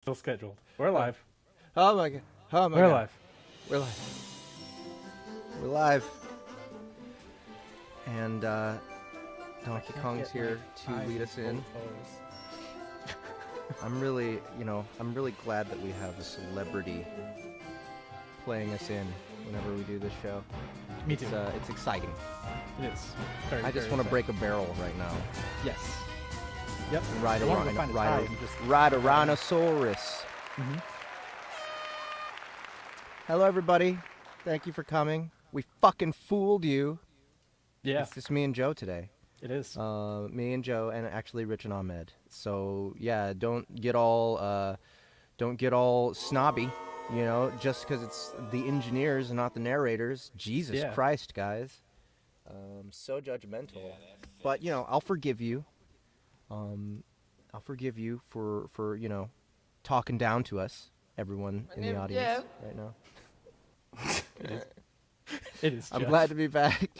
Still scheduled. We're live. Oh my god. Oh my We're god. live. We're live. We're live. And Donkey Kong's here to lead us in. I'm really glad that we have a celebrity playing us in whenever we do this show. Me too. It's exciting. It is. Very, I just want to break a barrel right now. Yes. Yep. Ride a I wanted to find a tie and just ride a rhinoceros. Mm-hmm. Hello, everybody. Thank you for coming. We fucking fooled you. Yeah. It's just me and Joe today. It is. Me and Joe, and actually Rich and Ahmed. So yeah, don't get all snobby, just because it's the engineers and not the narrators. Jesus Christ, guys. So judgmental. But I'll forgive you. I'll forgive you for talking down to us, everyone in the audience right now. It is. I'm glad to be back.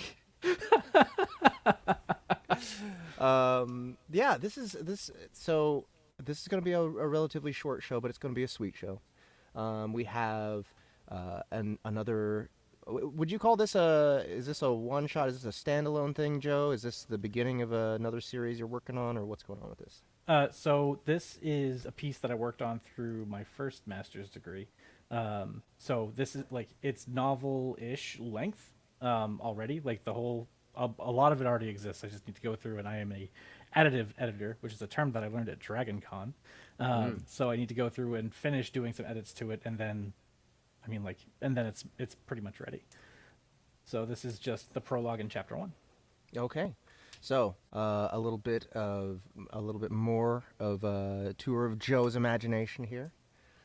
Yeah, this is going to be a relatively short show, but it's going to be a sweet show. We have another. Would you call this is this a one shot? Is this a standalone thing, Joe? Is this the beginning of another series you're working on, or what's going on with this? So this is a piece that I worked on through my first master's degree. So this is it's novel-ish length already. Like a lot of it already exists. I just need to go through, and I am a additive editor, which is a term that I learned at Dragon Con. So I need to go through and finish doing some edits to it, and then it's pretty much ready. So this is just the prologue in chapter 1. Okay. So, a little bit more of a tour of Joe's imagination here.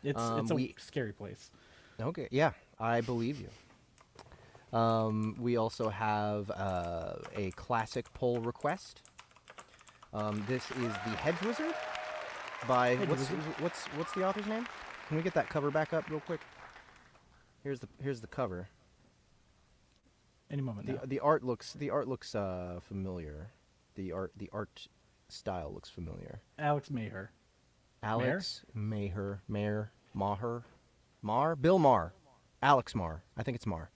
It's a scary place. Okay, yeah, I believe you. We also have a classic poll request. This is the Hedge Wizard by what's the author's name? Can we get that cover back up real quick? Here's the cover. Any moment now. The art looks familiar. The art style looks familiar. Alex Maher. Alex Maher. Bill Maher. Alex Maher. I think it's Maher.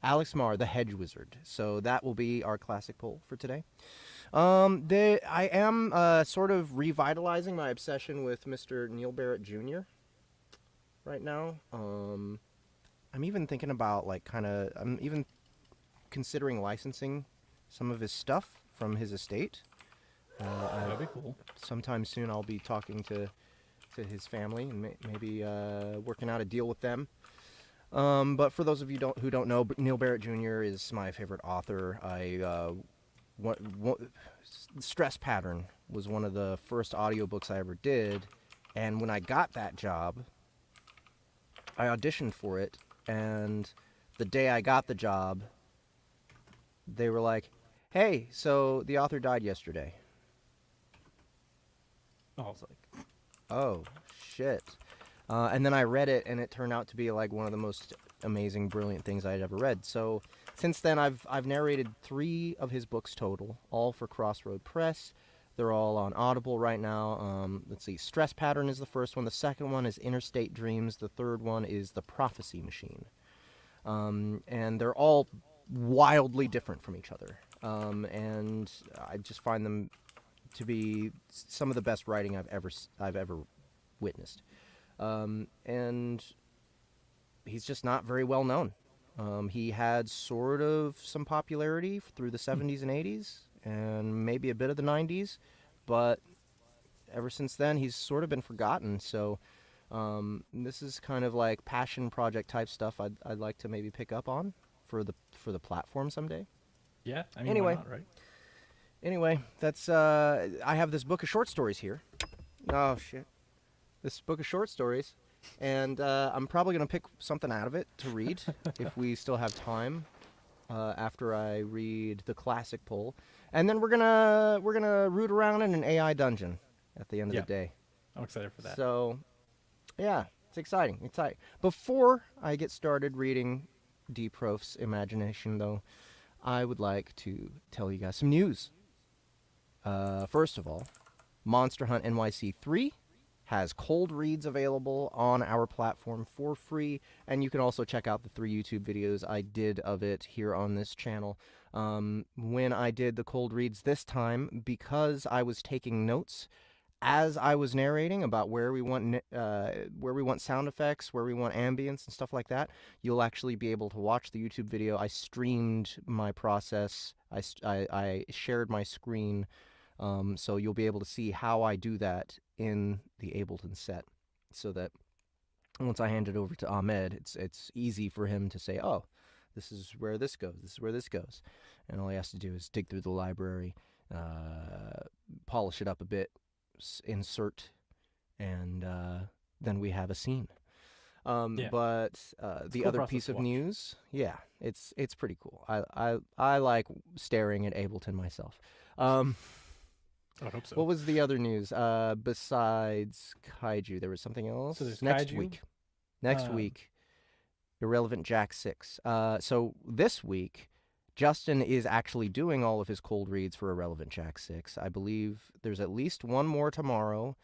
Alex Maher, the Hedge Wizard. So that will be our classic poll for today. I am sort of revitalizing my obsession with Mr. Neil Barrett Jr. right now. I'm even thinking about I'm even considering licensing some of his stuff from his estate. That'd be cool. Sometime soon I'll be talking to his family and maybe working out a deal with them. But for those of you who don't know, Neil Barrett Jr. is my favorite author. Stress Pattern was one of the first audiobooks I ever did, and when I got that job, I auditioned for it, and the day I got the job, they were like, "Hey, so the author died yesterday." I was like, "Oh, shit." And then I read it, and it turned out to be one of the most amazing, brilliant things I had ever read. So since then, I've narrated 3 of his books total, all for Crossroad Press. They're all on Audible right now. Let's see. Stress Pattern is the first one. The second one is Interstate Dreams. The third one is The Prophecy Machine. And they're all wildly different from each other. And I just find them to be some of the best writing I've ever witnessed. And he's just not very well known. He had sort of some popularity through the 70s and 80s, and maybe a bit of the 90s, but ever since then he's sort of been forgotten. So this is kind of like passion project type stuff I'd like to maybe pick up on for the platform someday. Yeah, I mean, anyway, why not, right? Anyway, that's I have this book of short stories here. Oh shit. This book of short stories, and I'm probably going to pick something out of it to read if we still have time after I read the classic poll. And then we're gonna root around in an AI dungeon at the end of the day. I'm excited for that. So, yeah, it's exciting. Before I get started reading Deprof's imagination, though, I would like to tell you guys some news. First of all, Monster Hunt NYC 3 has cold reads available on our platform for free, and you can also check out the 3 YouTube videos I did of it here on this channel. When I did the cold reads this time, because I was taking notes as I was narrating about where we want sound effects, where we want ambience and stuff like that, you'll actually be able to watch the YouTube video. I streamed my process. I shared my screen, so you'll be able to see how I do that in the Ableton set, so that once I hand it over to Ahmed, it's easy for him to say, oh, this is where this goes, this is where this goes. And all he has to do is dig through the library, polish it up a bit, insert, and then we have a scene. But the other piece of news, it's pretty cool. I like staring at Ableton myself. I hope so. What was the other news besides Kaiju? There was something else. So there's next Kaiju. week. Next week, Irrelevant Jack 6. So this week, Justin is actually doing all of his cold reads for Irrelevant Jack 6. I believe there's at least one more tomorrow,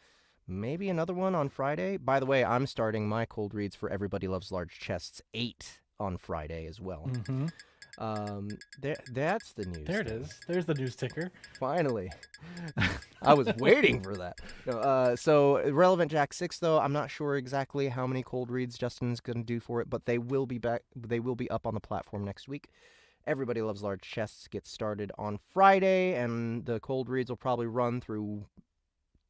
maybe another one on Friday. By the way, I'm starting my cold reads for Everybody Loves Large Chests 8 on Friday as well. Mm-hmm. That's the news. There it is. There's the news ticker. Finally. I was waiting for that. No, so Relevant Jack 6, though, I'm not sure exactly how many cold reads Justin's going to do for it, but they will be back. They will be up on the platform next week. Everybody Loves Large Chests gets started on Friday, and the cold reads will probably run through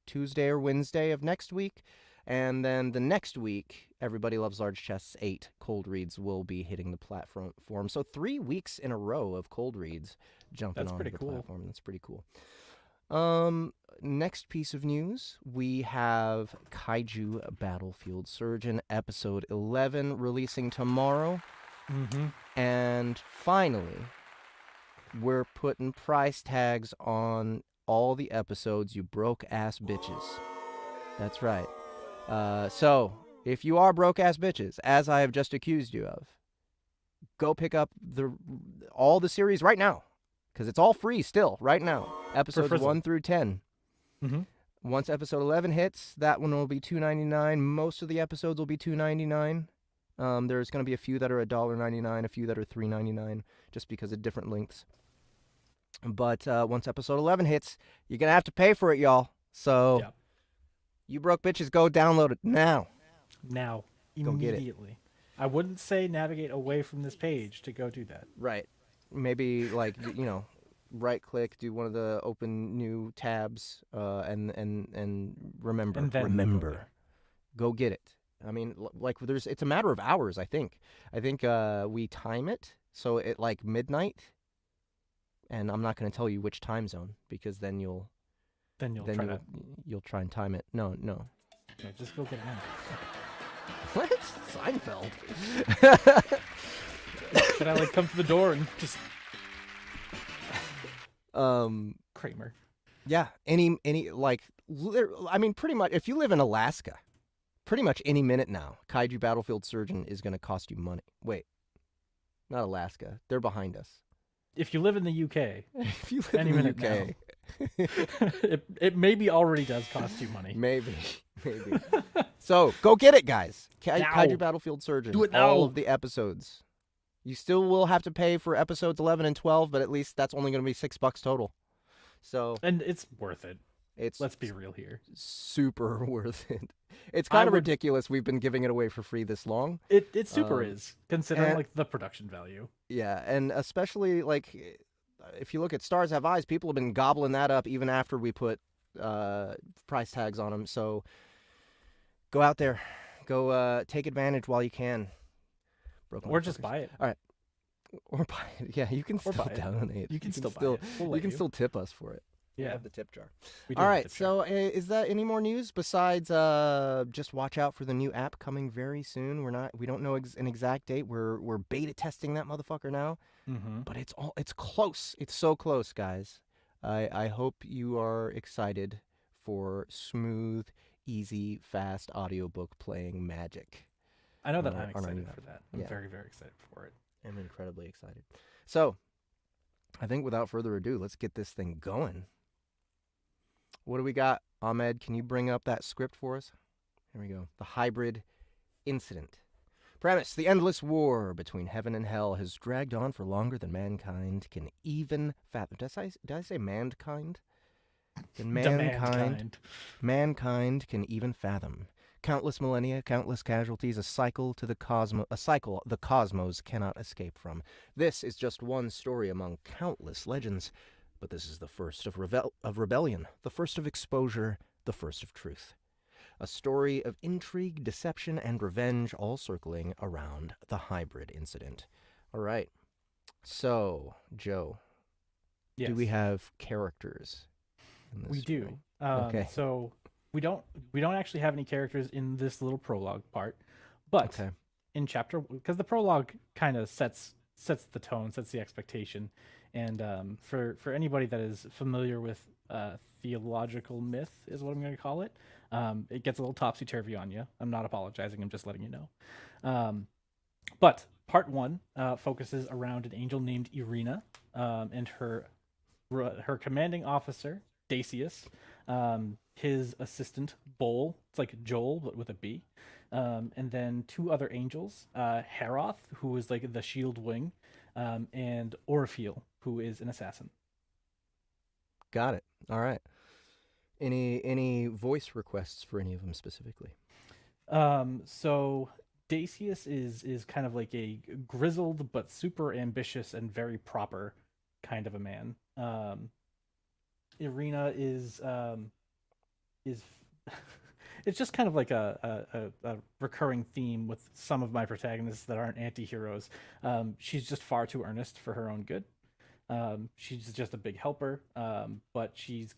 Tuesday or Wednesday of next week. And then the next week, Everybody Loves Large Chests 8 cold reads will be hitting the platform. So 3 weeks in a row of cold reads jumping on the platform. That's pretty cool. Next piece of news, we have Kaiju Battlefield Surgeon episode 11 releasing tomorrow. Mm-hmm. And finally, we're putting price tags on all the episodes, you broke-ass bitches. That's right. So, if you are broke-ass bitches, as I have just accused you of, go pick up all the series right now, because it's all free still, right now. Episodes 1 through 10. Mm-hmm. Once episode 11 hits, that one will be $2.99. Most of the episodes will be $2.99. There's going to be a few that are $1.99, a few that are $3.99, just because of different lengths. But once episode 11 hits, you're going to have to pay for it, y'all. So, you broke bitches, go download it now. Now. Go get it. Immediately. I wouldn't say navigate away from this page to go do that. Right. Maybe, like, right-click, do one of the open new tabs, and remember. And then remember. Go get it. I mean, like, it's a matter of hours, I think. I think we time it, so at, like, midnight. And I'm not going to tell you which time zone, because then you'll try and time it. No. Okay, just go get it now. What? Seinfeld. Should I, like, come to the door and just... Kramer. Yeah, any like, I mean, pretty much, if you live in Alaska, pretty much any minute now, Kaiju Battlefield Surgeon is going to cost you money. Wait, not Alaska. They're behind us. If you live in the UK, if you live in the UK, it maybe already does cost you money. Maybe. So go get it, guys. Now. Kaiju Battlefield Surgeon. Do it now. All of the episodes. You still will have to pay for episodes 11 and 12, but at least that's only going to be $6 total. So, and it's worth it. Let's be real here. Super worth it. It's kind of ridiculous we've been giving it away for free this long. It super is, considering like the production value. Yeah, and especially like if you look at Stars Have Eyes, people have been gobbling that up even after we put price tags on them. So go out there, go take advantage while you can. Or just buy it. All right. Or buy it. Yeah, you can still donate. You can still buy it. You can still tip us for it. Yeah. We have the tip jar. All right, so is that any more news besides just watch out for the new app coming very soon? We don't know an exact date. We're beta testing that motherfucker now. Mm-hmm. But it's close. It's so close, guys. I hope you are excited for smooth, easy, fast audiobook playing magic. I know that I'm excited for that. I'm very, very excited for it. I'm incredibly excited. So, I think without further ado, let's get this thing going. What do we got? Ahmed, can you bring up that script for us? Here we go. The hybrid incident. Premise: the endless war between heaven and hell has dragged on for longer than mankind can even fathom. Did I say mankind? Than mankind can even fathom. Countless millennia, countless casualties, a cycle the cosmos cannot escape from. This is just one story among countless legends, but this is the first of rebellion, the first of exposure, the first of truth. A story of intrigue, deception, and revenge, all circling around the hybrid incident. All right. So, Joe, Yes. do we have characters in this We do. story? Okay. So we don't actually have any characters in this little prologue part, but in chapter, because the prologue kind of sets the tone, sets the expectation, and for anybody that is familiar with theological myth is what I'm going to call it. It gets a little topsy-turvy on you. I'm not apologizing. I'm just letting you know. But part 1 focuses around an angel named Irina and her commanding officer, Dacius, his assistant, Bol, it's like Joel, but with a B, and then 2 other angels, Heroth, who is like the shield wing, and Orpheal, who is an assassin. Got it. All right. Any voice requests for any of them specifically? So Dacius is kind of like a grizzled but super ambitious and very proper kind of a man. Irina is it's just kind of like a recurring theme with some of my protagonists that aren't anti-heroes. She's just far too earnest for her own good. She's just a big helper, but she's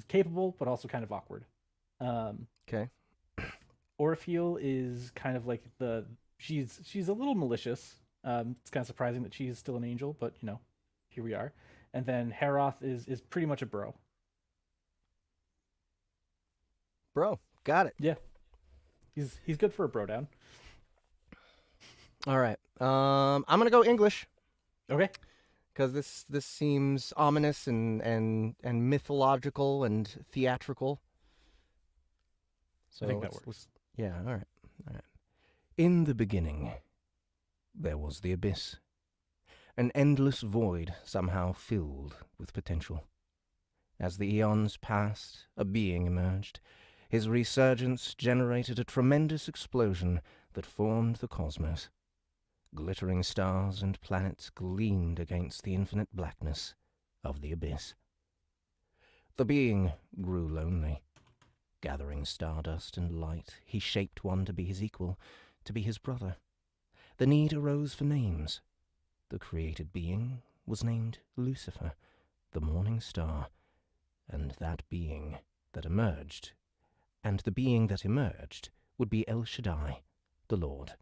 capable, but also kind of awkward. Okay. Orpheal is kind of like she's a little malicious. It's kind of surprising that she's still an angel, but here we are. And then Heroth is pretty much a bro. Bro, got it. Yeah, he's good for a bro down. All right. I'm gonna go English. Okay. Because this seems ominous and mythological and theatrical. So I think that works. Yeah. All right. In the beginning, there was the abyss. An endless void somehow filled with potential. As the eons passed, a being emerged. His resurgence generated a tremendous explosion that formed the cosmos. Glittering stars and planets gleamed against the infinite blackness of the abyss. The being grew lonely. Gathering stardust and light, he shaped one to be his equal, to be his brother. The need arose for names. The created being was named Lucifer, the morning star, and the being that emerged would be El Shaddai, the Lord.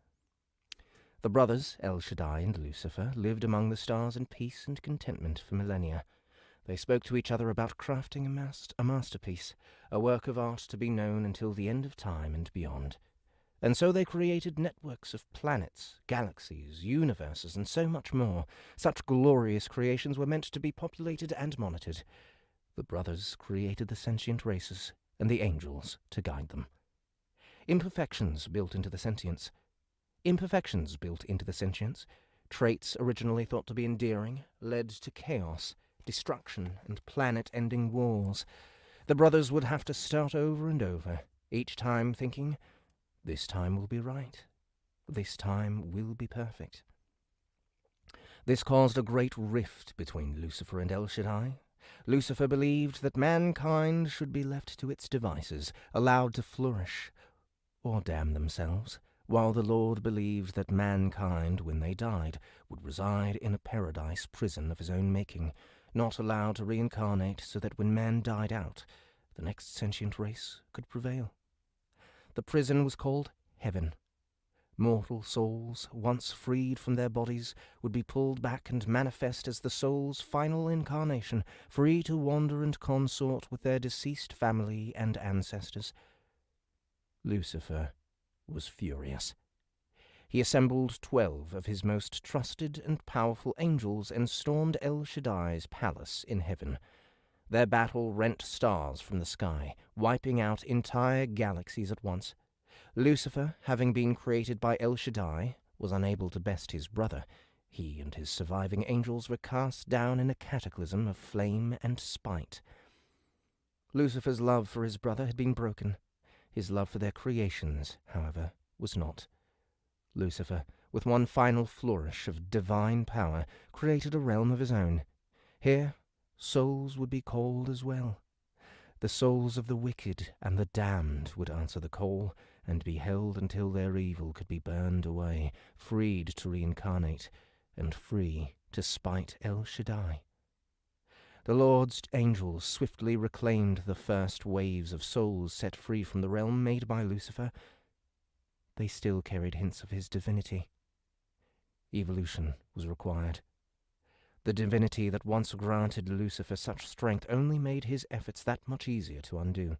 The brothers, El Shaddai and Lucifer, lived among the stars in peace and contentment for millennia. They spoke to each other about crafting a masterpiece, a work of art to be known until the end of time and beyond. And so they created networks of planets, galaxies, universes, and so much more. Such glorious creations were meant to be populated and monitored. The brothers created the sentient races and the angels to guide them. Imperfections built into the sentience. Traits originally thought to be endearing led to chaos, destruction, and planet-ending wars. The brothers would have to start over and over, each time thinking, this time will be right. This time will be perfect. This caused a great rift between Lucifer and El Shaddai. Lucifer believed that mankind should be left to its devices, allowed to flourish, or damn themselves, while the Lord believed that mankind, when they died, would reside in a paradise prison of his own making, not allowed to reincarnate so that when man died out, the next sentient race could prevail. The prison was called Heaven. Mortal souls, once freed from their bodies, would be pulled back and manifest as the soul's final incarnation, free to wander and consort with their deceased family and ancestors. Lucifer was furious. He assembled 12 of his most trusted and powerful angels and stormed El Shaddai's palace in heaven. Their battle rent stars from the sky, wiping out entire galaxies at once. Lucifer, having been created by El Shaddai, was unable to best his brother. He and his surviving angels were cast down in a cataclysm of flame and spite. Lucifer's love for his brother had been broken. His love for their creations, however, was not. Lucifer, with one final flourish of divine power, created a realm of his own. Here, souls would be called as well. The souls of the wicked and the damned would answer the call, and be held until their evil could be burned away, freed to reincarnate, and free to spite El Shaddai. The Lord's angels swiftly reclaimed the first waves of souls set free from the realm made by Lucifer. They still carried hints of his divinity. Evolution was required. The divinity that once granted Lucifer such strength only made his efforts that much easier to undo.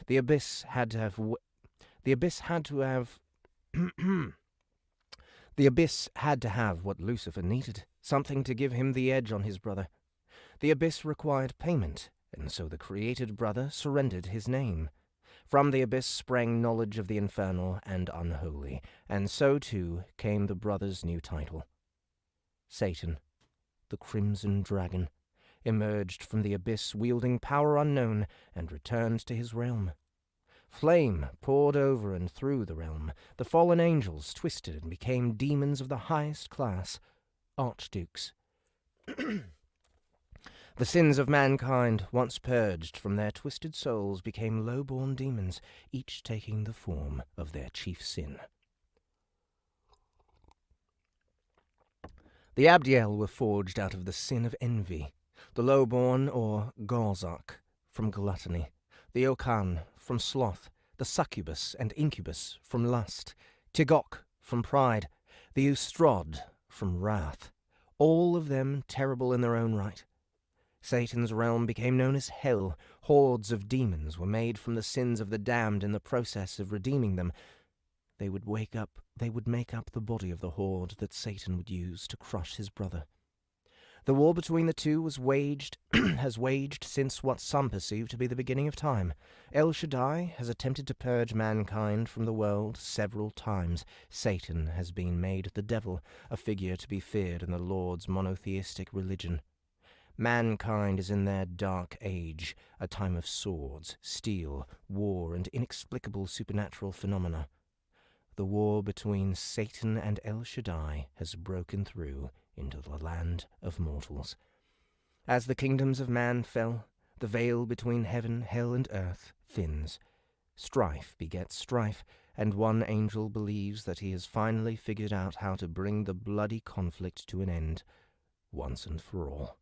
The abyss had to have The abyss had to have what Lucifer needed, something to give him the edge on his brother. The abyss required payment, and so the created brother surrendered his name. From the abyss sprang knowledge of the infernal and unholy, and so too came the brother's new title. Satan, the Crimson Dragon, emerged from the abyss wielding power unknown and returned to his realm. Flame poured over and through the realm. The fallen angels twisted and became demons of the highest class, archdukes. The sins of mankind, once purged from their twisted souls, became low-born demons, each taking the form of their chief sin. The Abdiel were forged out of the sin of envy, the low-born, or Garzak, from gluttony, the Okan from sloth, the succubus and incubus from lust, Tigok from pride, the Ustrod from wrath, all of them terrible in their own right. Satan's realm became known as Hell. Hordes of demons were made from the sins of the damned in the process of redeeming them. They would make up the body of the horde that Satan would use to crush his brother. The war between the two has waged since what some perceive to be the beginning of time. El Shaddai has attempted to purge mankind from the world several times. Satan has been made the devil, a figure to be feared in the Lord's monotheistic religion. Mankind is in their dark age, a time of swords, steel, war, and inexplicable supernatural phenomena. The war between Satan and El Shaddai has broken through into the land of mortals. As the kingdoms of man fell, the veil between heaven, hell, and earth thins. Strife begets strife, and one angel believes that he has finally figured out how to bring the bloody conflict to an end, once and for all.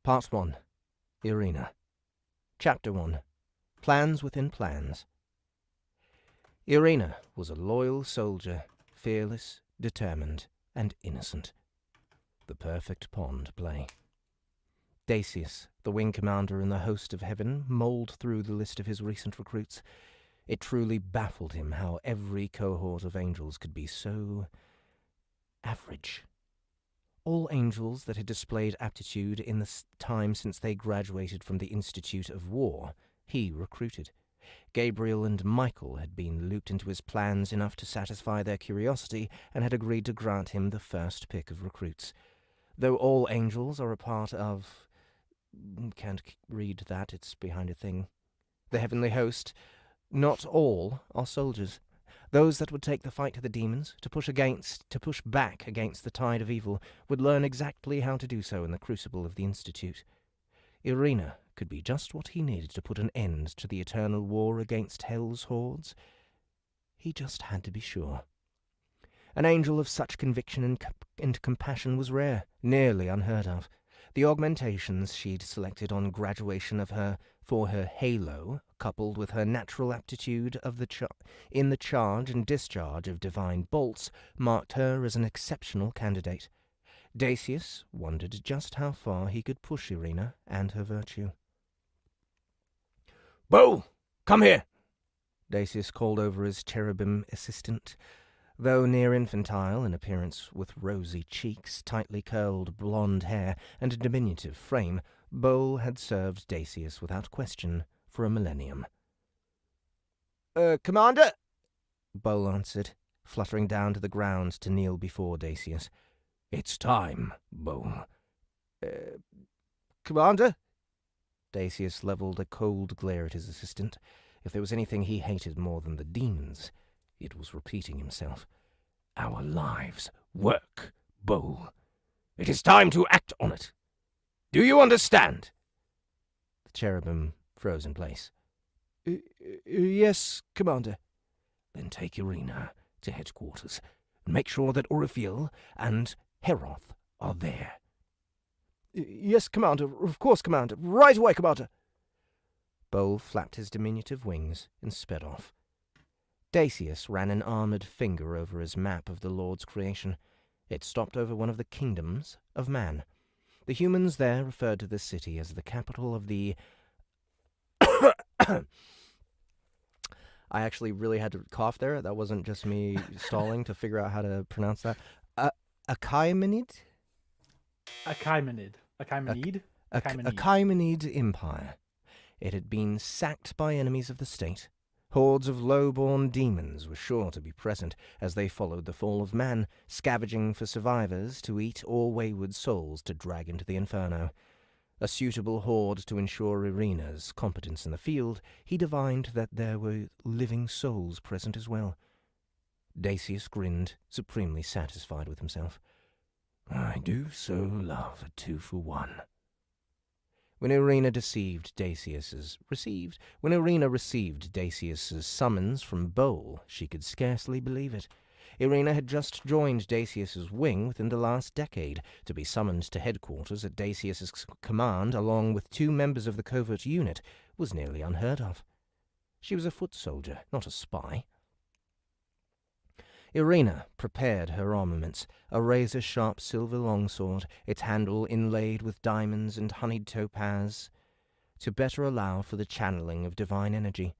Part 1. Irina. Chapter 1. Plans within plans. Irina was a loyal soldier, fearless, determined, and innocent. The perfect pawn to play. Dacius, the wing commander in the host of heaven, mulled through the list of his recent recruits. It truly baffled him how every cohort of angels could be so average. All angels that had displayed aptitude in the time since they graduated from the Institute of War, he recruited. Gabriel and Michael had been looped into his plans enough to satisfy their curiosity and had agreed to grant him the first pick of recruits. Though all angels are a part of... Can't read that, it's behind a thing. The heavenly host, not all are soldiers. Those that would take the fight to the demons, to push back against the tide of evil, would learn exactly how to do so in the crucible of the Institute. Irina could be just what he needed to put an end to the eternal war against Hell's hordes. He just had to be sure. An angel of such conviction and compassion was rare, nearly unheard of. The augmentations she'd selected on graduation for her halo, coupled with her natural aptitude in the charge and discharge of divine bolts, marked her as an exceptional candidate. Dacius wondered just how far he could push Irina and her virtue. "Bo, come here!" Dacius called over his cherubim assistant. Though near infantile in appearance, with rosy cheeks, tightly curled blonde hair, and a diminutive frame, Bo had served Dacius without question for a millennium. Commander, Bowl answered, fluttering down to the ground to kneel before Dacius. It's time, Bowl. Commander? Dacius levelled a cold glare at his assistant. If there was anything he hated more than the demons, it was repeating himself. Our lives work, Bowl. It is time to act on it. Do you understand? The cherubim froze in place. Yes, Commander. Then take Irina to headquarters and make sure that Orifiel and Heroth are there. Yes, Commander. Of course, Commander. Right away, Commander. Bowl flapped his diminutive wings and sped off. Dacius ran an armoured finger over his map of the Lord's creation. It stopped over one of the kingdoms of man. The humans there referred to this city as the capital of the... I actually really had to cough there. That wasn't just me stalling to figure out how to pronounce that. Achaemenid? Achaemenid. Achaemenid Empire. It had been sacked by enemies of the state. Hordes of low-born demons were sure to be present as they followed the fall of man, scavenging for survivors to eat or wayward souls to drag into the inferno. A suitable horde to ensure Irina's competence in the field, he divined that there were living souls present as well. Dacius grinned, supremely satisfied with himself. I do so love a 2-for-1. When Irina received Dacius's summons from Bowl, she could scarcely believe it. Irina had just joined Dacius's wing within the last decade. To be summoned to headquarters at Dacius's command, along with 2 members of the covert unit, was nearly unheard of. She was a foot soldier, not a spy. Irina prepared her armaments, a razor-sharp silver longsword, its handle inlaid with diamonds and honeyed topaz, to better allow for the channeling of divine energy.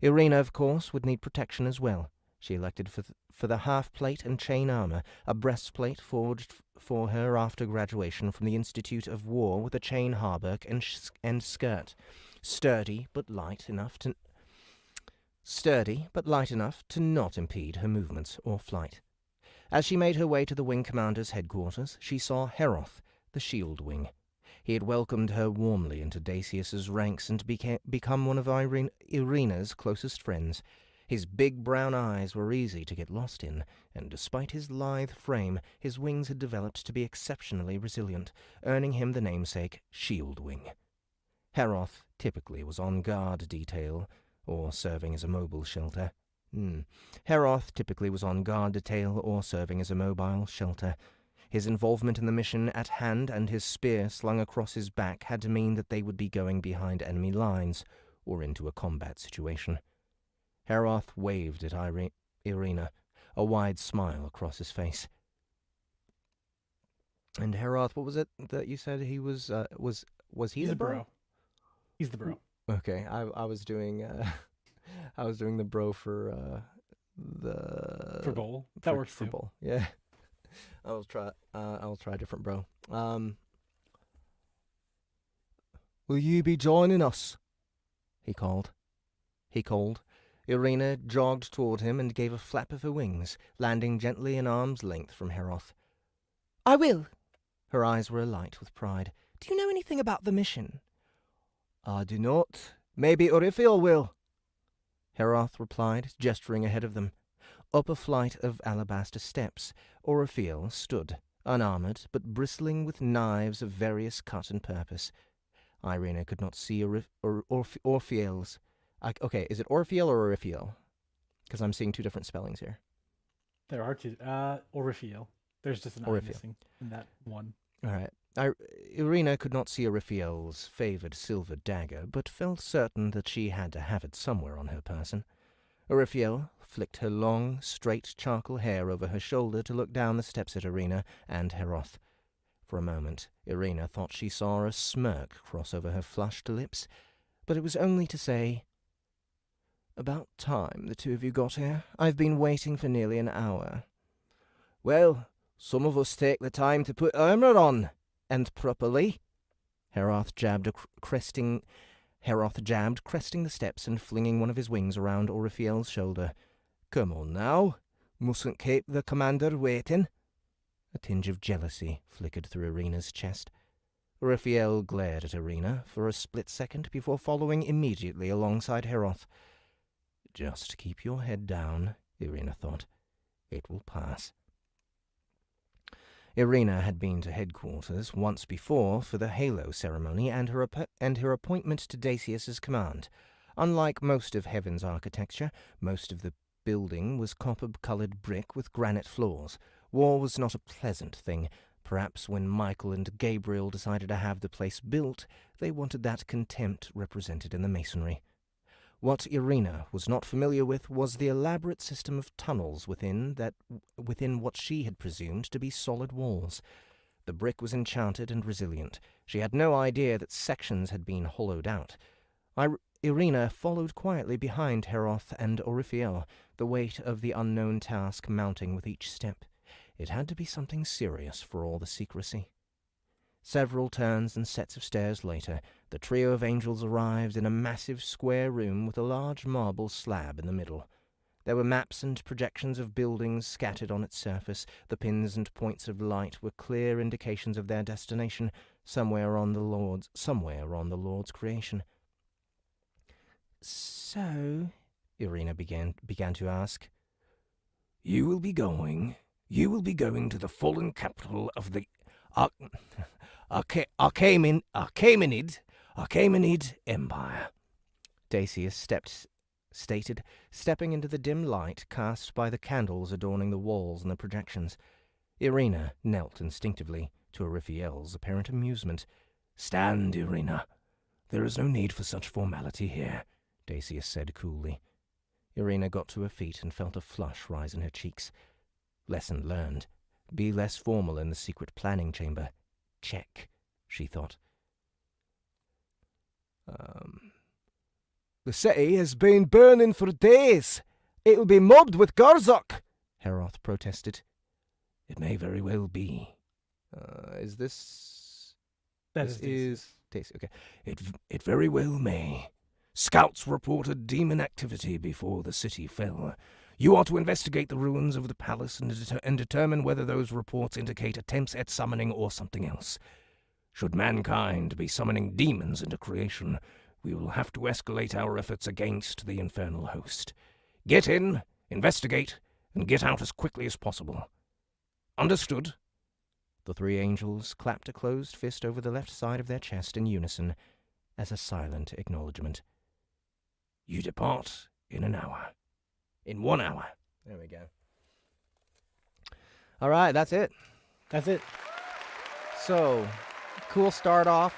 Irina, of course, would need protection as well. She elected for the half-plate and chain armor, a breastplate forged for her after graduation from the Institute of War with a chain hauberk and skirt, sturdy but light enough to not impede her movements or flight. As she made her way to the wing commander's headquarters, she saw Heroth, the shield wing. He had welcomed her warmly into Dacius's ranks and become one of Irina's closest friends. His big brown eyes were easy to get lost in, and despite his lithe frame, his wings had developed to be exceptionally resilient, earning him the namesake Shield Wing. Heroth typically was on guard detail, or serving as a mobile shelter. Heroth typically was on guard detail or serving as a mobile shelter. His involvement in the mission at hand and his spear slung across his back had to mean that they would be going behind enemy lines or into a combat situation. Heroth waved at Irina, a wide smile across his face. And Heroth, what was it that you said he was he He's the a bro. He's the bro. Okay, I was doing I was doing the bro for the For Bowl. That works for too. Bowl. Yeah. I'll try a different bro. Will you be joining us? He called. Irina jogged toward him and gave a flap of her wings, landing gently an arm's length from Heroth. I will. Her eyes were alight with pride. Do you know anything about the mission? I do not. Maybe Orifiel will. Heroth replied, gesturing ahead of them. Up a flight of alabaster steps, Orifiel stood, unarmored but bristling with knives of various cut and purpose. Irina could not see Orifiel's. Okay, is it Orifiel or Orifiel? Because I'm seeing 2 different spellings here. There are 2. Orifiel. There's just an I missing in that one. All right. Irina could not see Orifiel's favoured silver dagger, but felt certain that she had to have it somewhere on her person. Orifiel flicked her long, straight charcoal hair over her shoulder to look down the steps at Irina and Heroth. For a moment, Irina thought she saw a smirk cross over her flushed lips, but it was only to say, About time the 2 of you got here. I've been waiting for nearly an hour. Well, some of us take the time to put armour on, and properly. Heroth jabbed a cresting Heroth jabbed, cresting the steps and flinging one of his wings around Orifiel's shoulder. "Come on now. Mustn't keep the commander waiting." A tinge of jealousy flickered through Irina's chest. Orifiel glared at Irina for a split second before following immediately alongside Heroth. "Just keep your head down," Irina thought. "It will pass." Irina had been to headquarters once before for the Halo ceremony and her appointment to Dacius's command. Unlike most of Heaven's architecture, most of the building was copper-coloured brick with granite floors. War was not a pleasant thing. Perhaps when Michael and Gabriel decided to have the place built, they wanted that contempt represented in the masonry. What Irina was not familiar with was the elaborate system of tunnels within what she had presumed to be solid walls. The brick was enchanted and resilient. She had no idea that sections had been hollowed out. Irina followed quietly behind Heroth and Orifiel, the weight of the unknown task mounting with each step. It had to be something serious for all the secrecy. Several turns and sets of stairs later, the trio of angels arrived in a massive square room with a large marble slab in the middle. There were maps and projections of buildings scattered on its surface. The pins and points of light were clear indications of their destination, somewhere on the Lord's creation. "So," Irina began to ask. You will be going to the fallen capital of the Achaemenid Empire," Dacius stated, stepping into the dim light cast by the candles adorning the walls and the projections. Irina knelt instinctively, to Orifiel's apparent amusement. "Stand, Irina. There is no need for such formality here," Dacius said coolly. Irina got to her feet and felt a flush rise in her cheeks. Lesson learned. Be less formal in the secret planning chamber. Check, she thought. "The city has been burning for days. It'll be mobbed with Garzok," Heroth protested. "It may very well be." Is this... This is Dacius. Okay. It very well may. Scouts reported demon activity before the city fell. You are to investigate the ruins of the palace and determine whether those reports indicate attempts at summoning or something else. Should mankind be summoning demons into creation, we will have to escalate our efforts against the infernal host. Get in, investigate, and get out as quickly as possible. Understood?" The three angels clapped a closed fist over the left side of their chest in unison, as a silent acknowledgement. You depart in an hour. In 1 hour. There we go. All right, that's it. That's it. So, cool start off.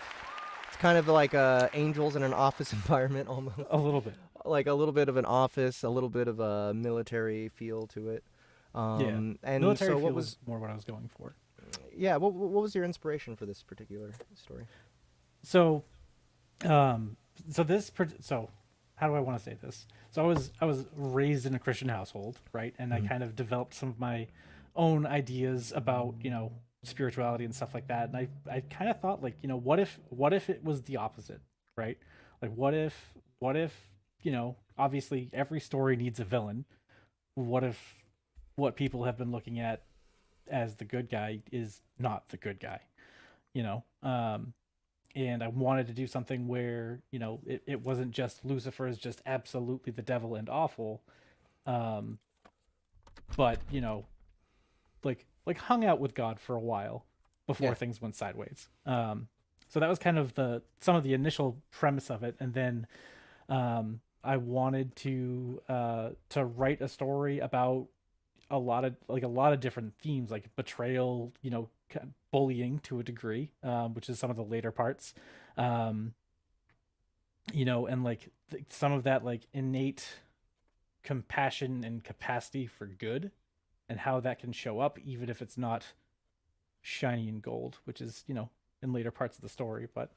It's kind of like angels in an office environment almost. A little bit. Like a little bit of an office, a little bit of a military feel to it. And so military feel what was more what I was going for. Yeah, what was your inspiration for this particular story? So how do I want to say this? So I was raised in a Christian household, right? And I kind of developed some of my own ideas about, spirituality and stuff like that. And I kind of thought, like, what if it was the opposite, right? Like, what if, obviously every story needs a villain. What if what people have been looking at as the good guy is not the good guy, and I wanted to do something where, it wasn't just Lucifer is just absolutely the devil and awful, but, like hung out with God for a while before things went sideways. So that was kind of some of the initial premise of it. And then I wanted to write a story about a lot of different themes, like betrayal, bullying to a degree, which is some of the later parts, and like some of that like innate compassion and capacity for good, and how that can show up even if it's not shiny and gold, which is in later parts of the story. But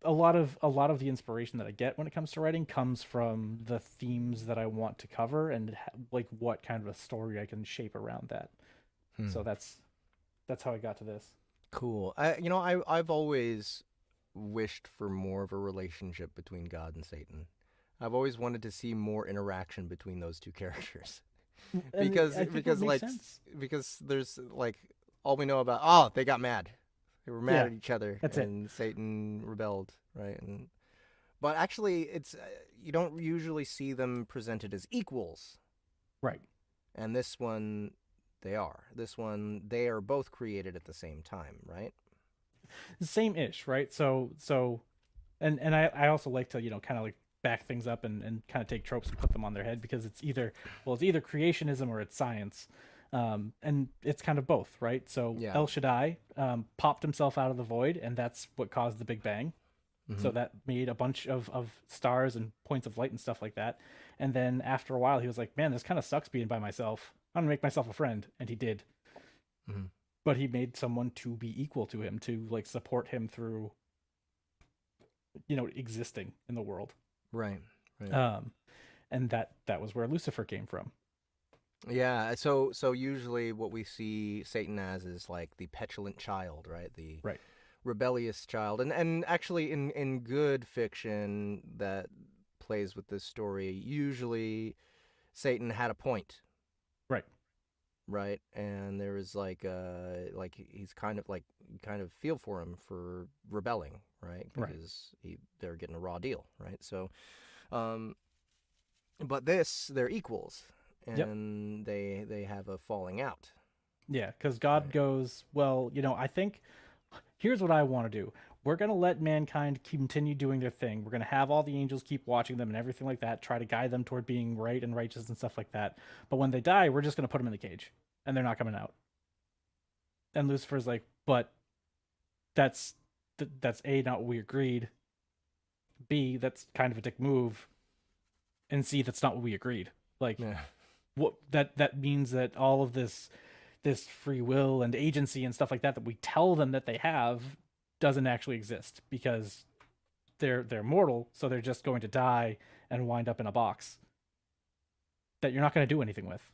a lot of the inspiration that I get when it comes to writing comes from the themes that I want to cover and like what kind of a story I can shape around that. So that's how I got to this. Cool. I've always wished for more of a relationship between God and Satan. I've always wanted to see more interaction between those two characters. And because I think it because makes like sense. because there's like all we know about they got mad. They were mad Yeah, at each other that's it. and Satan rebelled, right? But actually it's you don't usually see them presented as equals. Right. And this one they are. This one they are both created at the same time, right? Same ish, right? And I also like to, kind of like back things up and kind of take tropes and put them on their head, because it's either creationism or it's science. And it's kind of both, right? So Yeah. El Shaddai popped himself out of the void, and that's what caused the Big Bang. So that made a bunch of stars and points of light and stuff like that. And then after a while, he was like, man, this kind of sucks being by myself. I'm going to make myself a friend. And he did. Mm-hmm. But he made someone to be equal to him, to like support him through, existing in the world. Right. Right. And that was where Lucifer came from. Yeah, so usually what we see Satan as is like the petulant child, right? The Right. rebellious child. And actually in good fiction that plays with this story, usually Satan had a point. Right. Right? And there was like he's kind of like you kind of feel for him for rebelling, right? Because they're getting a raw deal, right? So but they're equals. And they have a falling out. Yeah, because God goes, well, I think here's what I want to do. We're going to let mankind continue doing their thing. We're going to have all the angels keep watching them and everything like that, try to guide them toward being right and righteous and stuff like that. But when they die, we're just going to put them in the cage, and they're not coming out. And Lucifer's like, but that's A, not what we agreed. B, that's kind of a dick move. And C, that's not what we agreed. Like, what that means that all of this free will and agency and stuff like that we tell them that they have doesn't actually exist, because they're mortal, so they're just going to die and wind up in a box that you're not going to do anything with.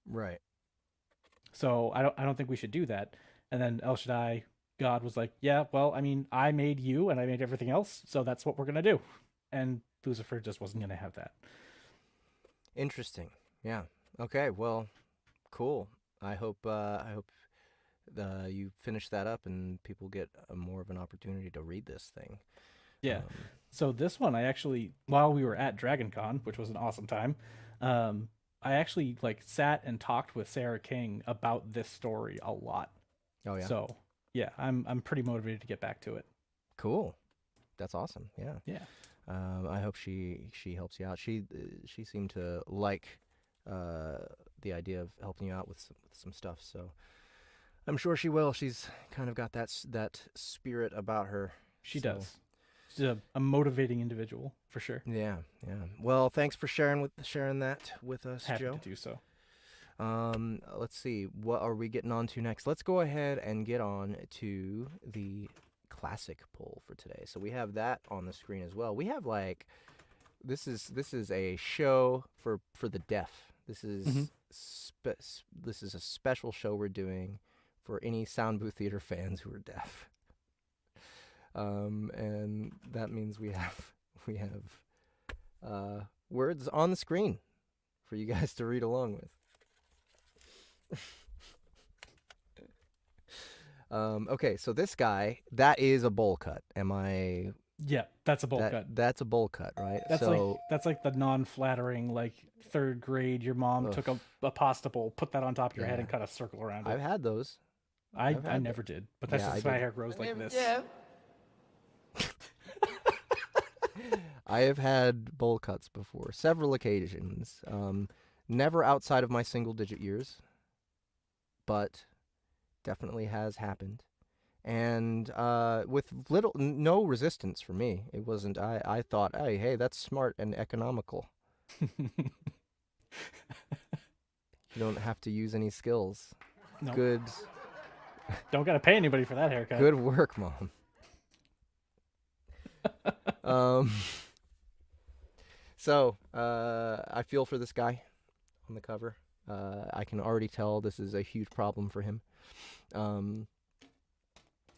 Right. So I don't think we should do that. And then El Shaddai, God, was like, yeah, well, I mean, I made you and I made everything else, so that's what we're going to do. And Lucifer just wasn't going to have that. Interesting. Yeah. Okay. Well, cool. I hope you finish that up and people get more of an opportunity to read this thing. Yeah. So this one, I actually, while we were at DragonCon, which was an awesome time, I actually like sat and talked with Sarah King about this story a lot. Oh yeah. So yeah, I'm pretty motivated to get back to it. Cool. That's awesome. Yeah. Yeah. I hope she helps you out. She seemed to like the idea of helping you out with some stuff. So I'm sure she will. She's kind of got that spirit about her. She does. She's a motivating individual for sure. Yeah, yeah. Well, thanks for sharing that with us, Happy Joe. to do so. Let's see. What are we getting on to next? Let's go ahead and get on to the classic poll for today. So we have that on the screen as well. We have like this is a show for the deaf. This is this is a special show we're doing for any Soundbooth theater fans who are deaf. And that means we have words on the screen for you guys to read along with. Okay, so this guy, that is a bowl cut. Am I? Yeah, that's a bowl cut. That's a bowl cut, right? That's like the non-flattering, like third grade. Your mom took a pasta bowl, put that on top of your head, and cut a circle around it. I've had those. I never did, but that's just my hair grows like this. Yeah. I have had bowl cuts before, several occasions. Never outside of my single-digit years, but definitely has happened. And with no resistance for me. It wasn't. I thought, hey, that's smart and economical. You don't have to use any skills. Nope. Good. Don't gotta pay anybody for that haircut. Good work, Mom. So I feel for this guy on the cover. I can already tell this is a huge problem for him.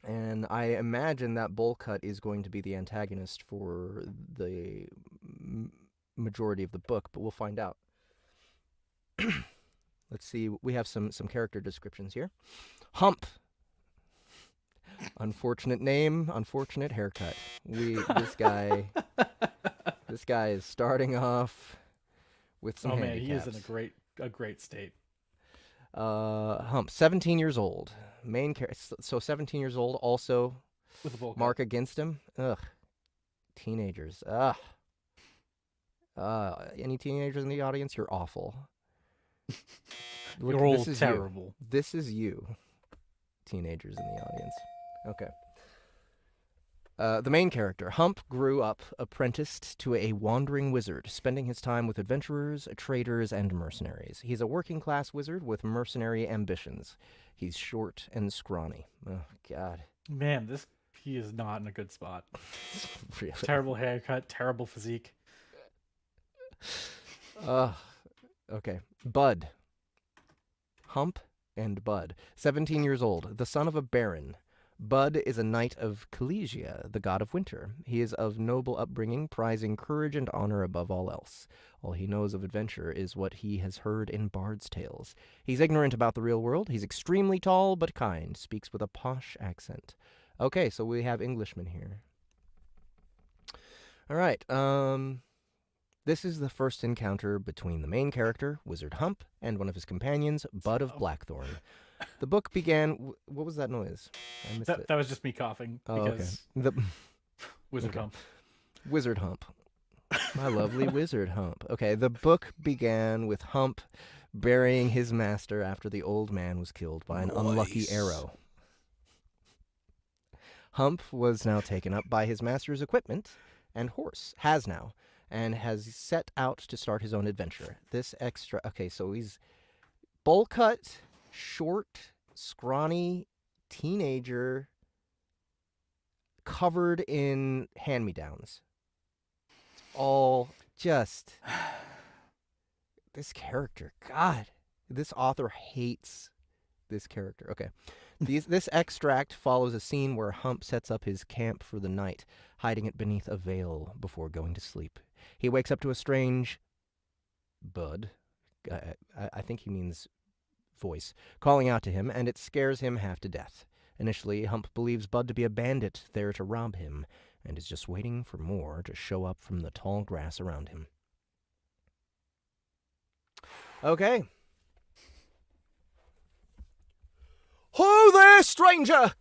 And I imagine that bowl cut is going to be the antagonist for the majority of the book, but we'll find out. Let's see. We have some character descriptions here. Hump. Unfortunate name, unfortunate haircut. This guy is starting off with some man, handicaps. he is in a great state. Hump, 17 years old. Main character, so 17 years old, also With a bowl mark against him. Ugh. Teenagers. Ugh. Any teenagers in the audience? You're awful. You're all this is terrible. You. This is you, teenagers in the audience. Okay. The main character, Hump, grew up apprenticed to a wandering wizard, spending his time with adventurers, traders, and mercenaries. He's a working-class wizard with mercenary ambitions. He's short and scrawny. Oh, God. Man, he is not in a good spot. Really? Terrible haircut, terrible physique. Okay. Bud. Hump and Bud. 17 years old, the son of a baron. Bud is a knight of Kalesia, the god of winter. He is of noble upbringing, prizing courage and honor above all else. All he knows of adventure is what he has heard in bard's tales. He's ignorant about the real world. He's extremely tall but kind, speaks with a posh accent. Okay, so we have Englishmen here. All right, this is the first encounter between the main character, Wizard Hump, and one of his companions, Bud of Blackthorn. The book began... What was that noise? I missed it. That was just me coughing. Oh, because okay. Wizard Hump. Wizard Hump. My lovely Wizard Hump. Okay, the book began with Hump burying his master after the old man was killed by an unlucky arrow. Hump was now taken up by his master's equipment and horse, and has set out to start his own adventure. Okay, so he's bowl cut, short, scrawny, teenager, covered in hand-me-downs. All just... This character, God. This author hates this character. Okay. This extract follows a scene where Hump sets up his camp for the night, hiding it beneath a veil before going to sleep. He wakes up to a strange... Bud. I think he means voice, calling out to him, and it scares him half to death. Initially, Hump believes Bud to be a bandit there to rob him, and is just waiting for more to show up from the tall grass around him. Okay. Ho there, stranger!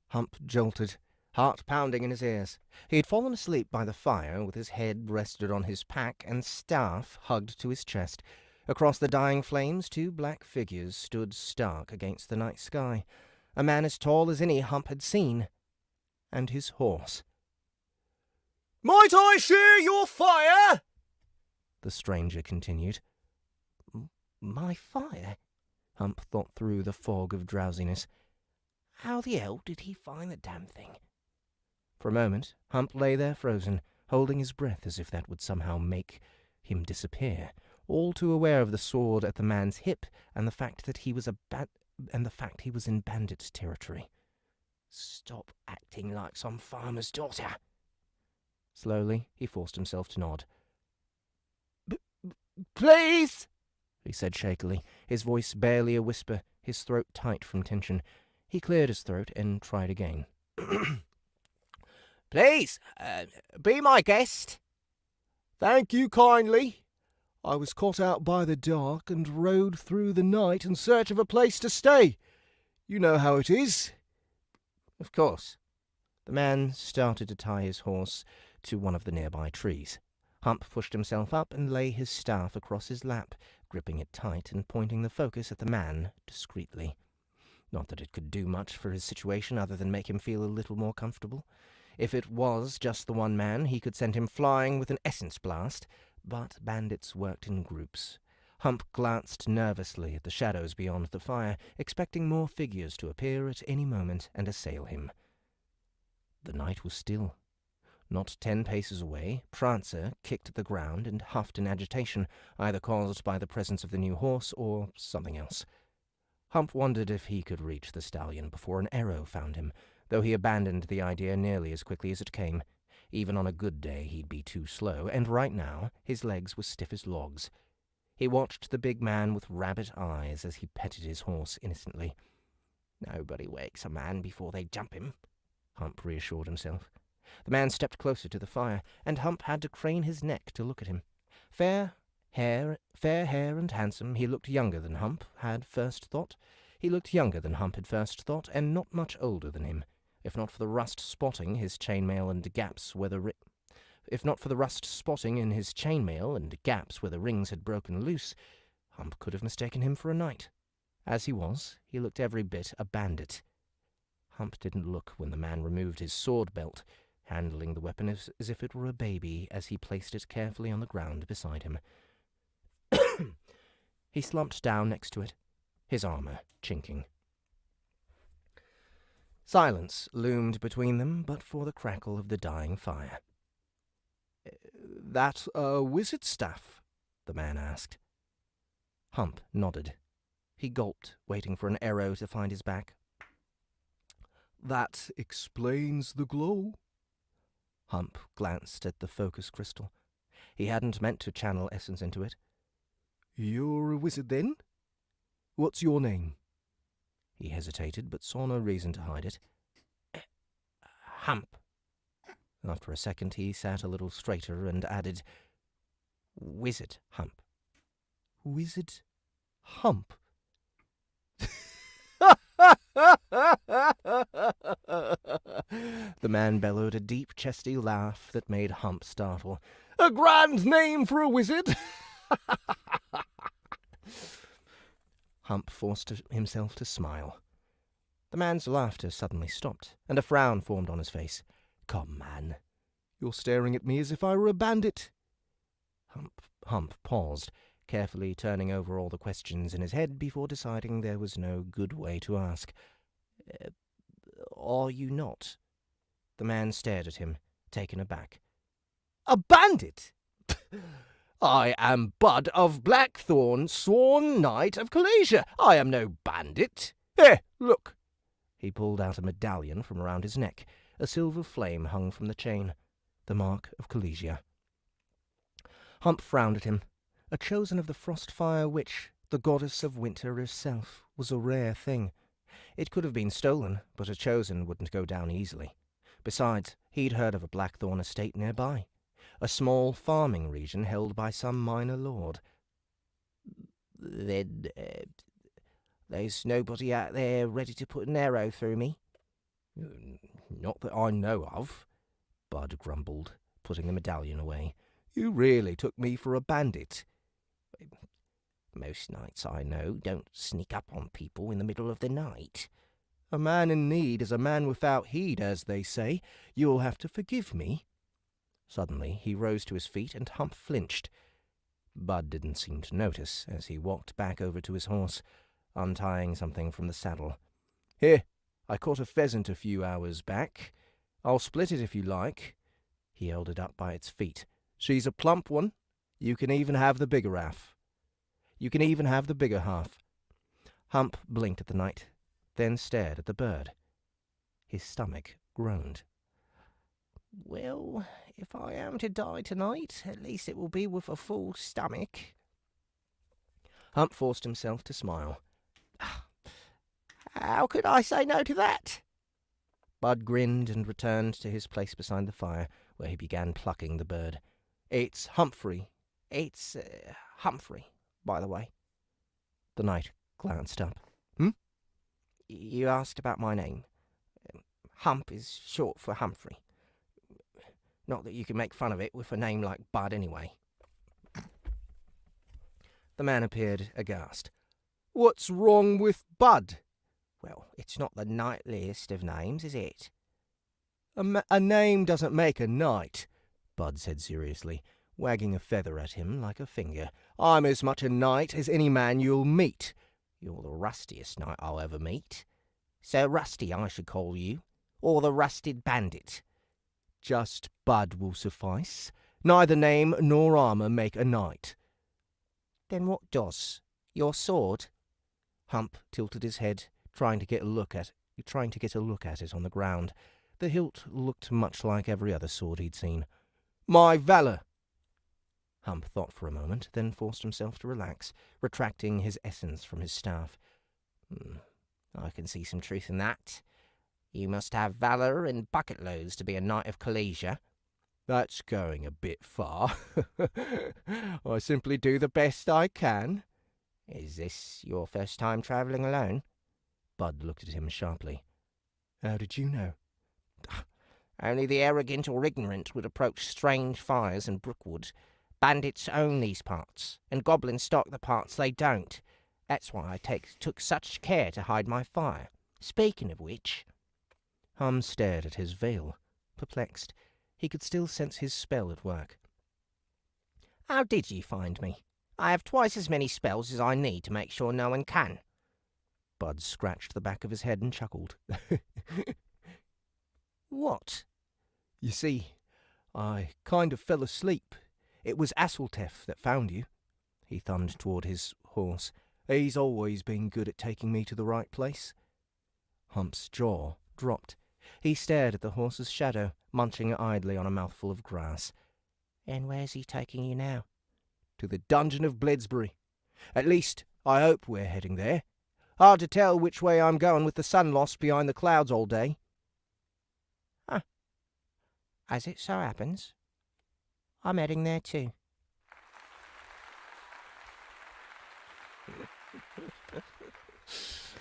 Hump jolted, heart pounding in his ears. He had fallen asleep by the fire, with his head rested on his pack and staff hugged to his chest. Across the dying flames, two black figures stood stark against the night sky. A man as tall as any Hump had seen, and his horse. "Might I share your fire?" the stranger continued. My fire? Hump thought through the fog of drowsiness. How the hell did he find the damn thing? For a moment, Hump lay there frozen, holding his breath as if that would somehow make him disappear, all too aware of the sword at the man's hip and the fact that he was in bandit territory. Stop acting like some farmer's daughter. Slowly, he forced himself to nod. Please, he said shakily, his voice barely a whisper, his throat tight from tension. He cleared his throat and tried again. Please, be my guest. Thank you kindly. I was caught out by the dark and rode through the night in search of a place to stay. You know how it is. Of course. The man started to tie his horse to one of the nearby trees. Hump pushed himself up and lay his staff across his lap, gripping it tight and pointing the focus at the man discreetly. Not that it could do much for his situation other than make him feel a little more comfortable. If it was just the one man, he could send him flying with an essence blast, but bandits worked in groups. Hump glanced nervously at the shadows beyond the fire, expecting more figures to appear at any moment and assail him. The night was still. Not 10 paces away, Prancer kicked at the ground and huffed in agitation, either caused by the presence of the new horse or something else. Hump wondered if he could reach the stallion before an arrow found him, though he abandoned the idea nearly as quickly as it came. Even on a good day he'd be too slow, and right now his legs were stiff as logs. He watched the big man with rabbit eyes as he petted his horse innocently. "Nobody wakes a man before they jump him," Hump reassured himself. The man stepped closer to the fire, and Hump had to crane his neck to look at him. Fair hair and handsome, he looked younger than Hump had first thought. He looked younger than Hump had first thought, and not much older than him. If not for the rust spotting his chainmail and gaps where the rings had broken loose, Hump could have mistaken him for a knight. As he was, he looked every bit a bandit. Hump didn't look when the man removed his sword belt, handling the weapon as if it were a baby as he placed it carefully on the ground beside him. He slumped down next to it, his armor chinking. Silence loomed between them but for the crackle of the dying fire. "That a wizard staff?" the man asked. Hump nodded. He gulped, waiting for an arrow to find his back. "That explains the glow." Hump glanced at the focus crystal. He hadn't meant to channel essence into it. "You're a wizard, then? What's your name?" He hesitated, but saw no reason to hide it. "Hump." After a second, he sat a little straighter and added, "Wizard Hump." "Wizard Hump?" The man bellowed a deep, chesty laugh that made Hump startle. "A grand name for a wizard!" Hump forced himself to smile. The man's laughter suddenly stopped, and a frown formed on his face. "Come, man, you're staring at me as if I were a bandit." Hump paused, carefully turning over all the questions in his head before deciding there was no good way to ask. "Are you not?" The man stared at him, taken aback. "A bandit? I am Bud of Blackthorn, sworn knight of Calasia. I am no bandit. Here, look." He pulled out a medallion from around his neck. A silver flame hung from the chain, the mark of Calasia. Hump frowned at him. A chosen of the Frostfire Witch, the goddess of winter herself, was a rare thing. It could have been stolen, but a chosen wouldn't go down easily. Besides, he'd heard of a Blackthorn estate nearby, a small farming region held by some minor lord. "Then, there's nobody out there ready to put an arrow through me?" "Not that I know of," Bud grumbled, putting the medallion away. "You really took me for a bandit." "Most knights I know don't sneak up on people in the middle of the night." "A man in need is a man without heed, as they say. You'll have to forgive me." Suddenly he rose to his feet, and Hump flinched. Bud didn't seem to notice as he walked back over to his horse, untying something from the saddle. "Here, I caught a pheasant a few hours back. I'll split it if you like." He held it up by its feet. "She's a plump one. You can even have the bigger half." Hump blinked at the knight, then stared at the bird. His stomach groaned. "Well, if I am to die tonight, at least it will be with a full stomach." Hump forced himself to smile. "How could I say no to that?" Bud grinned and returned to his place beside the fire, where he began plucking the bird. It's Humphrey, by the way." The knight glanced up. "You asked about my name. Hump is short for Humphrey. Not that you can make fun of it with a name like Bud anyway." The man appeared aghast. "What's wrong with Bud?" "Well, it's not the knightliest of names, is it?" A name doesn't make a knight," Bud said seriously, wagging a feather at him like a finger. "I'm as much a knight as any man you'll meet. You're the rustiest knight I'll ever meet. Sir Rusty, I should call you, or the Rusted Bandit." "Just Bud will suffice. Neither name nor armour make a knight." "Then what does? Your sword?" Hump tilted his head, trying to get a look at it on the ground. The hilt looked much like every other sword he'd seen. My valor! Hump thought for a moment, then forced himself to relax, retracting his essence from his staff. I can see some truth in that. You must have valor in bucket loads to be a knight of Kalesia. That's going a bit far. I simply do the best I can. Is this your first time travelling alone? Bud looked at him sharply. How did you know? Only the arrogant or ignorant would approach strange fires in Brookwood. Bandits own these parts, and goblins stock the parts they don't. That's why I took such care to hide my fire. Speaking of which... Hum stared at his veil, perplexed. He could still sense his spell at work. How did you find me? I have twice as many spells as I need to make sure no one can. Bud scratched the back of his head and chuckled. What? You see, I kind of fell asleep. It was Asseltef that found you. He thumbed toward his horse. He's always been good at taking me to the right place. Hump's jaw dropped. He stared at the horse's shadow, munching idly on a mouthful of grass. And where's he taking you now? To the dungeon of Bledsbury. At least, I hope we're heading there. Hard to tell which way I'm going with the sun lost behind the clouds all day. Huh. As it so happens, I'm heading there too.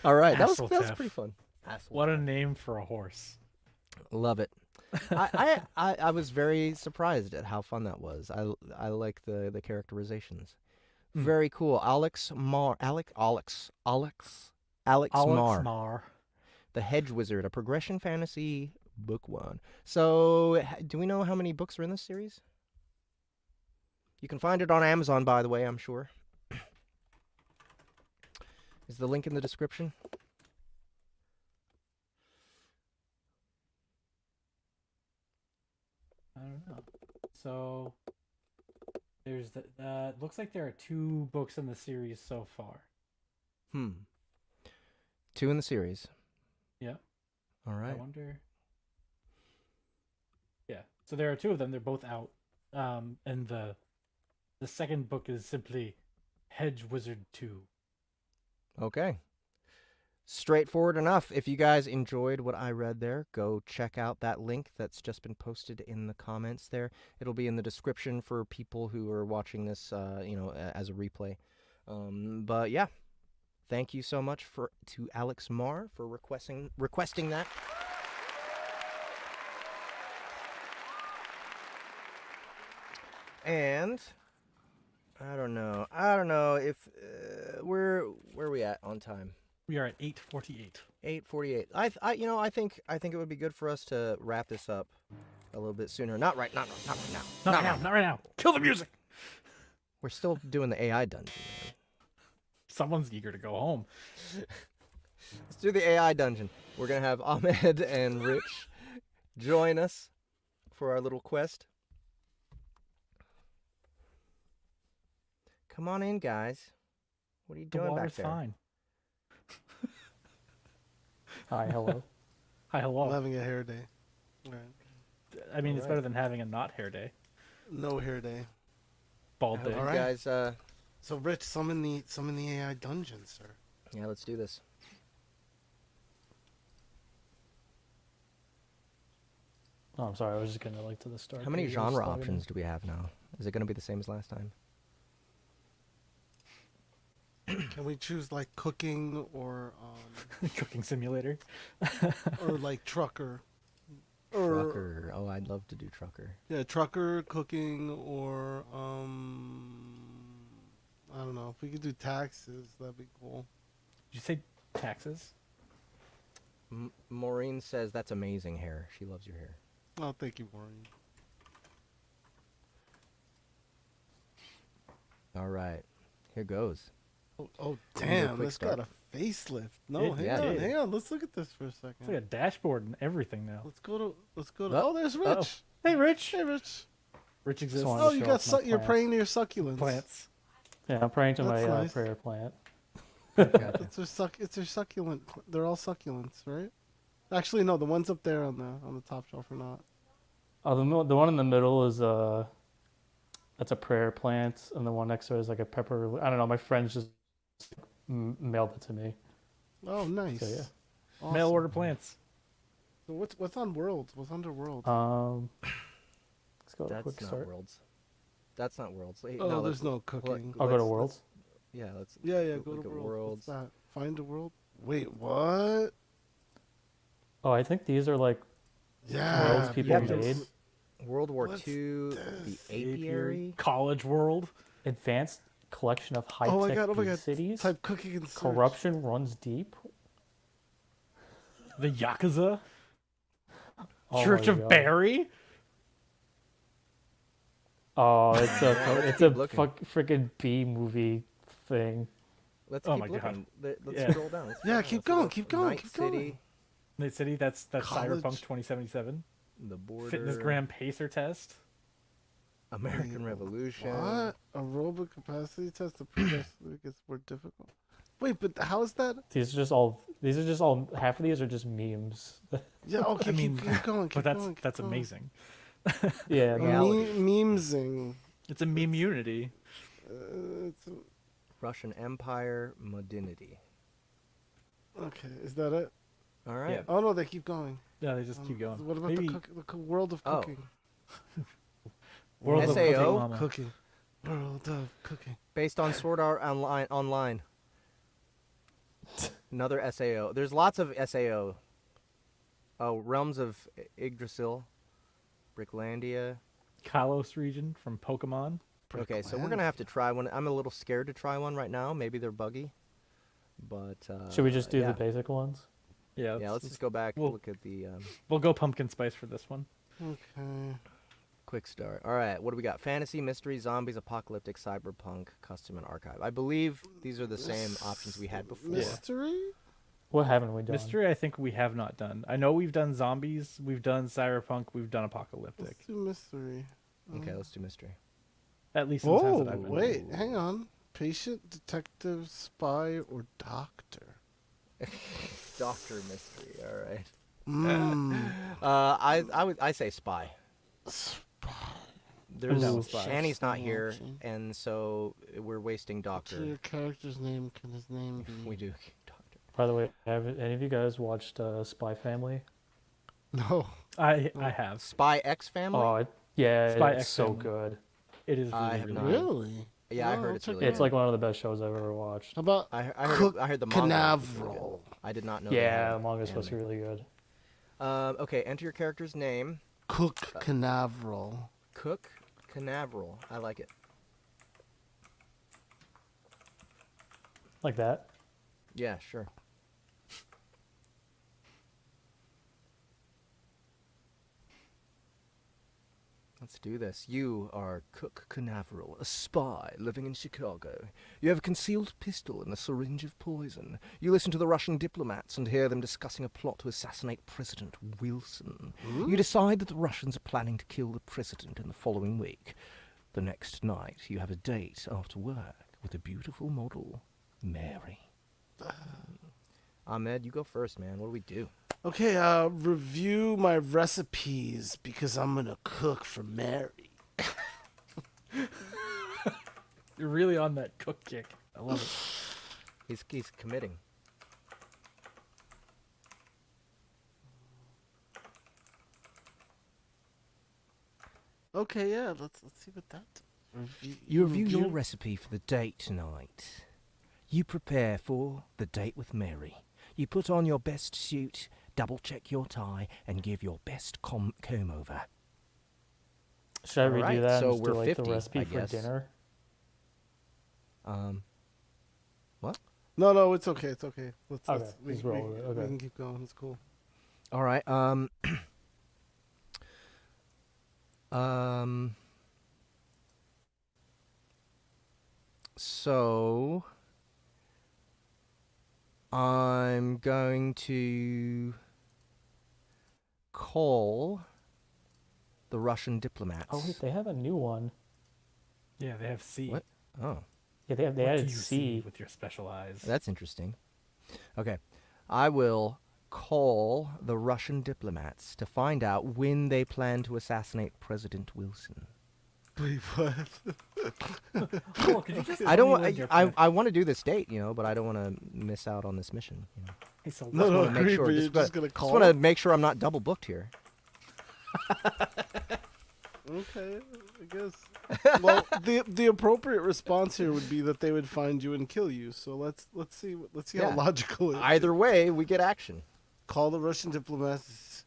All right, that was Asseltef. pretty fun. What a name for a horse. Love it. I was very surprised at how fun that was. I like the characterizations. Very cool. Alex Maher. Alex Maher. The Hedge Wizard, a progression fantasy book one. So, do we know how many books are in this series? You can find it on Amazon, by the way, I'm sure. Is the link in the description? I don't know. So there's the looks like there are 2 books in the series so far. 2 in the series. Yeah. All right. I wonder. Yeah. So there are 2 of them. They're both out. And the second book is simply Hedge Wizard 2. Okay. Straightforward enough. If you guys enjoyed what I read there, go check out that link that's just been posted in the comments there. It'll be in the description for people who are watching this, as a replay. But yeah, thank you so much to Alex Maher for requesting that. And I don't know if where are we at on time? We are at 8:48. 8:48. I think it would be good for us to wrap this up a little bit sooner. Not right now. Not right now. Kill the music. We're still doing the AI dungeon, man. Someone's eager to go home. Let's do the AI dungeon. We're gonna have Ahmed and Rich join us for our little quest. Come on in, guys. What are you doing back there? Fine. Hi, hello. Hi, hello. I'm having a hair day. All right. I mean, it's better than having a not hair day. No hair day. Bald day. You All right. guys, So, Rich, summon the AI dungeon, sir. yeah, let's do this. Oh, I'm sorry. I was just gonna to the start. How many page, genre just log it in. options do we have now? Is it gonna be the same as last time? Can we choose like cooking or Cooking simulator. or like trucker? Trucker. Oh, I'd love to do trucker. Yeah, trucker, cooking, or I don't know. If we could do taxes, that'd be cool. Did you say taxes? Maureen says that's amazing hair. She loves your hair. Oh, thank you, Maureen. All right, here goes. Oh do a damn! quick This start. got a facelift. No, It hang on. Let's look at this for a second. It's like a dashboard and everything now. Let's go to. Oh, Oh, there's Rich. uh-oh. Hey, Rich. Hey, Rich. Rich exists. wanted Oh, to you show got off my you're plants. praying to your succulents. Plants. Yeah, I'm praying to That's my nice. prayer plant. Gotcha. It's their succulent. They're all succulents, right? Actually, no. The ones up there on the top shelf are not. Oh, the one in the middle is that's a prayer plant, and the one next to it is like a pepper. I don't know. My friends just mailed it to me. Oh, nice. So yeah. Awesome. Mail order plants. So what's on Worlds? What's under Worlds? Let's go to That's quick not start. Worlds. That's not Worlds. Hey, Oh, no, there's no well, cooking. I'll go to let's- Worlds. Yeah, let's. Yeah, go look to at Worlds. Worlds. What's that? Find a world. Wait, what? Oh, I think these are like Yeah. worlds people yeah, made. World War What's II, the apiary. College World. Advanced collection of Oh my high-tech god! Oh my bee god! cities. Type cooking and search. Corruption runs deep. The Yakuza. Oh Church my of God. Barry. Oh, it's a keep looking. freaking B movie thing. Let's Oh keep my God. looking. Let's Yeah. scroll down. Let's scroll Yeah, down. keep Let's going, look. keep going, Night keep City, going. Night City. That's College. Cyberpunk 2077. the border. Fitness gram pacer test. American Wait, Revolution. What? Aerobic capacity test. The progressively gets more difficult. Wait, but how is that? These are just all half of these are just memes. Yeah. Okay. I mean, keep going. Keep But going, keep that's going. amazing. Yeah, Yeah. no. Reality. Memesing. It's a meme unity. Russian Empire. Modernity. Okay. Is that it? All right. Yeah. Oh no, they keep going. Yeah, they just keep going. What about Maybe the world of Oh. cooking? World of SAO? Cooking Mama. Cooking. World of cooking. Based on Sword Art Online. Another SAO. There's lots of SAO. Oh, Realms of Yggdrasil. Bricklandia. Kalos region from Pokemon. Okay, so we're gonna have to try one. I'm a little scared to try one right now. Maybe they're buggy, but Should we just do yeah. the basic ones? Yeah. Yeah, let's just go back. we'll- Look at the We'll go pumpkin spice for this one. Okay. quick start. All right, what do we got? Fantasy, mystery, zombies, apocalyptic, cyberpunk, custom, and archive. I believe these are the same options we had before. Mystery. What haven't we done? Mystery, I think we have not done. I know we've done zombies, we've done cyberpunk, we've done apocalyptic. Let's do mystery. Okay, let's do mystery. At least in the times Oh, that I've been. wait, hang on. Patient, detective, spy, or doctor? Doctor mystery. All right. Mm. I say spy. There's Ooh. Shanny's not here, Watching. and so we're wasting What's doctor. your character's name? Can his name be? We do doctor. By the way, have any of you guys watched Spy Family? No. I have. Spy X Family. Oh, yeah, Spy it's X so Family. good. It is I really, have really not. good. Really? Yeah, I Oh, heard it's check really. it It's good. like one of the best shows I've ever watched. How about I Cook heard the manga. was really good. Canaveral? I did not know. they Yeah, had the manga's supposed to be anime. really good. Okay, enter your character's name. Cook Canaveral. Cook Canaveral. I like it. Like that. Yeah, sure. Let's do this. You are Cook Canaveral, a spy living in Chicago. You have a concealed pistol and a syringe of poison. You listen to the Russian diplomats and hear them discussing a plot to assassinate President Wilson. You decide that the Russians are planning to kill the president in the following week. The next night, you have a date after work with a beautiful model, Mary. Ahmed, you go first, man. What do we do? Okay, review my recipes because I'm gonna cook for Mary. You're really on that cook kick. I love it. He's committing. Okay, yeah, let's see what that. You review your recipe for the date tonight. You prepare for the date with Mary. You put on your best suit, double-check your tie, and give your best comb over. Should I redo Alright, that so and just do we're like 50, the recipe I for guess. dinner? No, it's okay. It's okay. Okay, just roll with it, we okay. can keep going. It's cool. All right. So I'm going to call the Russian diplomats. Oh wait, they have a new one. Yeah, they have C. What? Oh. Yeah, they What do added you see C. with your special eyes? That's interesting. Okay. I will call the Russian diplomats to find out when they plan to assassinate President Wilson. Wait, what? Oh, could you just I tell don't. me when your I plan- I want to do this date, but I don't want to miss out on this mission. Hey, so No, what- no, wanna make agree, sure- but you're just just gotta- gonna Just call. want to make sure I'm not double booked here. Okay, I guess. Well, the appropriate response here would be that they would find you and kill you. So let's see Yeah. how logical it is. Either way, we get action. Call the Russian diplomats.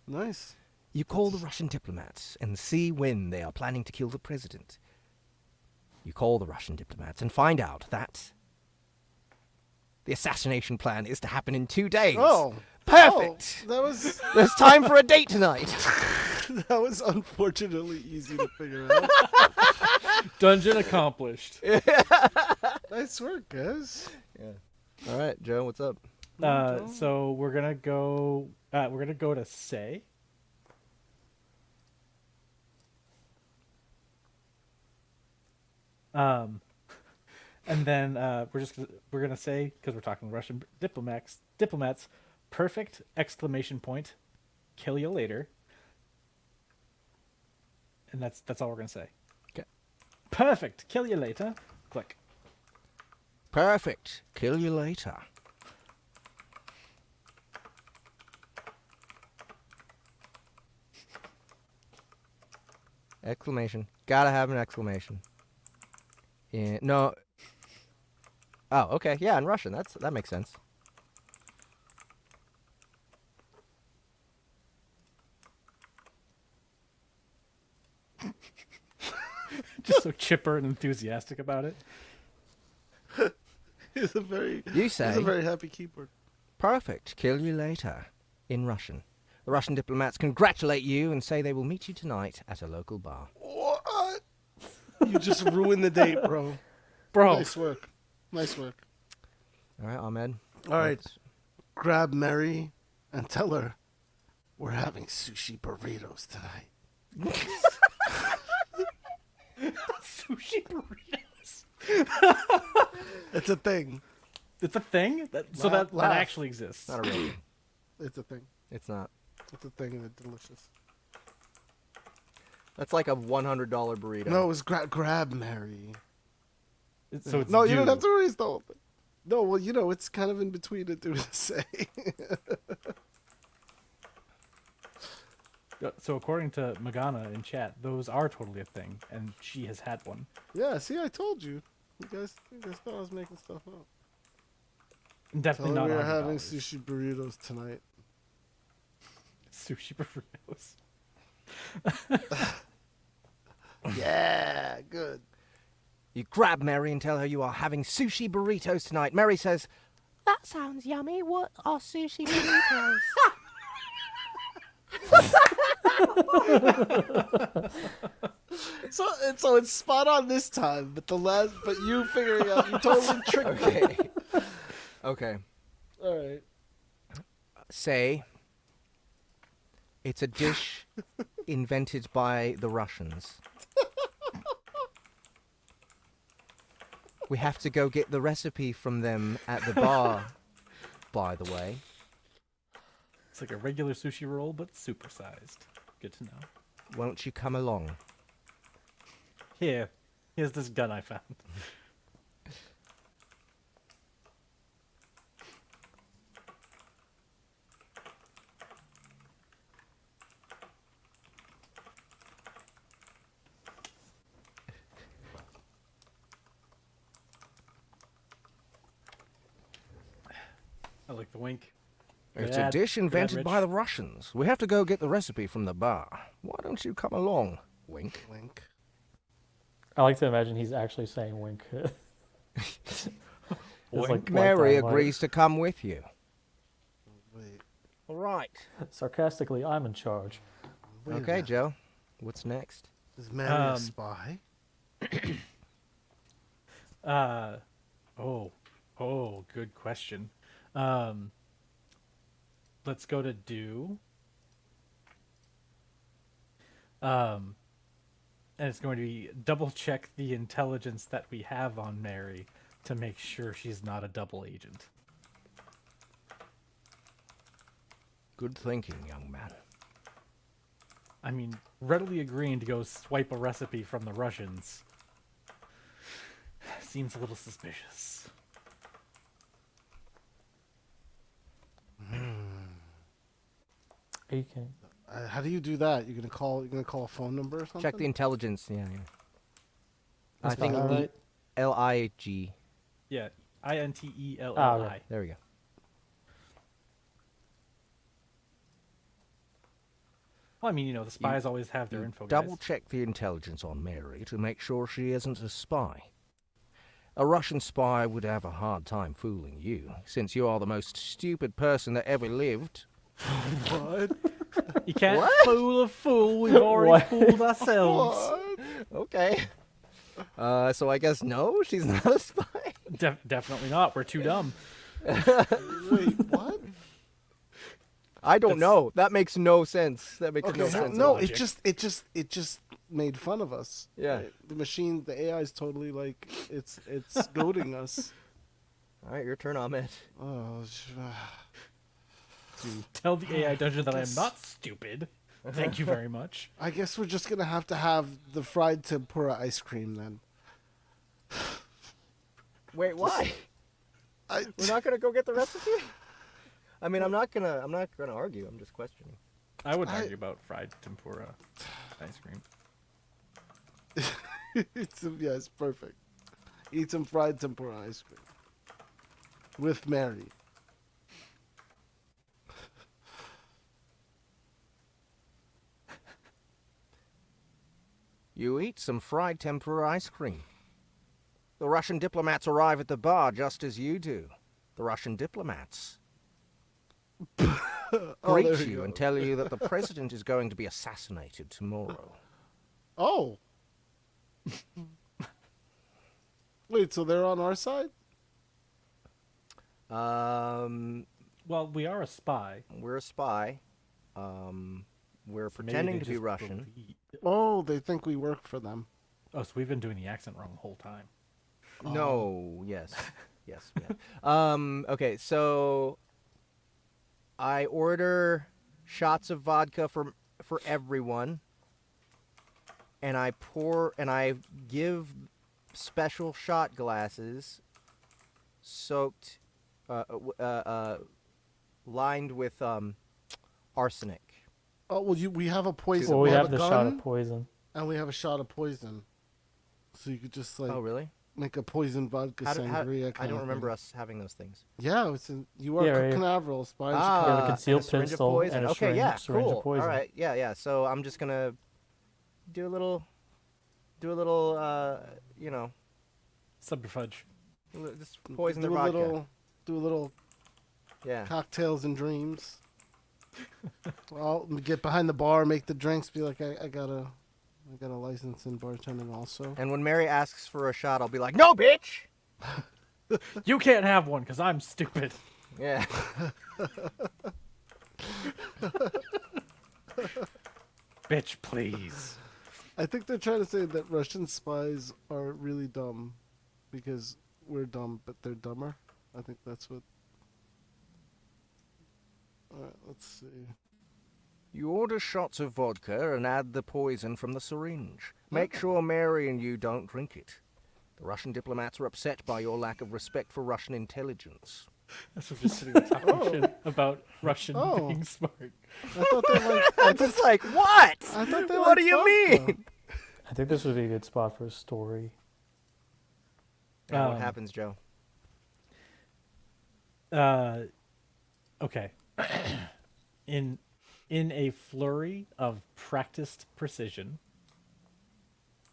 Nice. You call the Russian diplomats and see when they are planning to kill the president. You call the Russian diplomats and find out that the assassination plan is to happen in 2 days. Oh, Perfect. oh, that was There's time for a date tonight. that was unfortunately easy to figure out. Dungeon accomplished. Nice work, guys. All right, Joe, what's up? So we're gonna go. We're gonna go to say. And then we're gonna say, because we're talking Russian diplomats, perfect exclamation point, kill you later. And that's all we're gonna say. Okay. Perfect, kill you later. Click. Perfect. Kill you later. Exclamation. Gotta have an exclamation. No. Oh, okay. Yeah, in Russian. That makes sense. Just so chipper and enthusiastic about it. He's a very You say. he's a very happy keyboard. Perfect. Kill you later. In Russian. The Russian diplomats congratulate you and say they will meet you tonight at a local bar. What? You just ruined the date, bro. Bro. Nice work. Nice work. All right, Ahmed. All right. Grab Mary and tell her we're having sushi burritos tonight. Sushi burritos. It's a thing. It's a thing? So Laugh, that laugh. actually exists. Not a real thing. It's a thing. It's not. It's a thing and it's delicious. That's like a $100 burrito. No, it was grab Mary. So it's No, you don't due. have to erase the whole thing. No, well, it's kind of in between it to say. So according to Magana in chat, those are totally a thing, and she has had one. Yeah, see, I told you. You guys thought I was making stuff up. Tell Definitely her not we're $100. having sushi burritos tonight. Sushi burritos. Yeah, good. You grab Mary and tell her you are having sushi burritos tonight. Mary says, "That sounds yummy. What are sushi burritos?" So it's spot on this time, but you figuring out, you totally tricked me. Okay. Okay. All right. Say, it's a dish invented by the Russians. We have to go get the recipe from them at the bar, by the way. It's like a regular sushi roll, but supersized. Good to know. Won't you come along? Here's this gun I found. I like the wink. It's Good a ad. dish Good ad, invented Rich. by the Russians. We have to go get the recipe from the bar. Why don't you come along? Wink. Link. I like to imagine he's actually saying wink. It's like Mary dynamite. agrees to come with you. Wait. All right. Sarcastically, I'm in charge. Wait a Okay, minute. Joe. What's next? Is Mary a spy? Oh, good question. Let's go to do. And it's going to be double check the intelligence that we have on Mary to make sure she's not a double agent. Good thinking, young man. I mean, readily agreeing to go swipe a recipe from the Russians seems a little suspicious. AK. How do you do that? You're gonna call a phone number or something? Check the intelligence. Yeah. I That's think fine, right? LIG. Yeah, INTELLI. Ah, okay. There we go. Well, I mean, the spies always have their info. Double Guys. check the intelligence on Mary to make sure she isn't a spy. A Russian spy would have a hard time fooling you, since you are the most stupid person that ever lived. What? You can't fool a fool. We've already fooled ourselves. Okay. So I guess no, she's not a spy. Definitely not. We're too dumb. Wait, what? I don't know. That makes no sense. That makes no Okay, sense. no, at all. it just made fun of us. Yeah. The machine, the AI is totally like it's goading us. All right, your turn, Ahmed. Oh, Tell the AI dungeon that I am guess- not stupid. Thank you very much. I guess we're just gonna have to have the fried tempura ice cream then. Wait, why? We're not gonna go get the recipe. I mean, I'm not gonna argue. I'm just questioning. I would argue about fried tempura ice cream. It's perfect. Eat some fried tempura ice cream with Mary. You eat some fried tempura ice cream. The Russian diplomats arrive at the bar just as you do. The Russian diplomats greet there you you go. and tell you that the president is going to be assassinated tomorrow. Oh. Wait, so they're on our side? Well, we are a spy. We're a spy. We're So maybe pretending they to be just Russian. believe- Oh, they think we work for them. Oh, so we've been doing the accent wrong the whole time. No. Yes. Yes. Yeah. Okay. So I order shots of vodka for everyone, and I give special shot glasses soaked, lined with arsenic. Oh well, we have a poison. Well, we have a the gun, shot of poison. and we have a shot of poison. So you could just like Oh, really? make a poison vodka sangria. I kind don't of remember thing. us having those things. Yeah, you are Yeah, right. Canaveral, spy in have a Chicago. concealed and a syringe of pistol poison. and a Okay, syringe- yeah, syringe of cool. poison. All right, yeah. So I'm just gonna do a little, Subterfuge. just poison do their a vodka. do a little Yeah. cocktails and dreams. I'll get behind the bar, make the drinks, be like, I got a license in bartending also. And when Mary asks for a shot, I'll be like, "No, bitch." You can't have one because I'm stupid. Yeah. Bitch, please. I think they're trying to say that Russian spies are really dumb because we're dumb, but they're dumber. I think that's what. Alright, let's see. You order shots of vodka and add the poison from the syringe. Make sure Mary and you don't drink it. The Russian diplomats are upset by your lack of respect for Russian intelligence. That's what we're just sitting there talking shit about Russian Oh. being smart. I thought they liked. I'm just like, what? I thought they What do liked you vodka. mean? I think this would be a good spot for a story. Yeah, what Um, happens, Joe? Okay. In a flurry of practiced precision,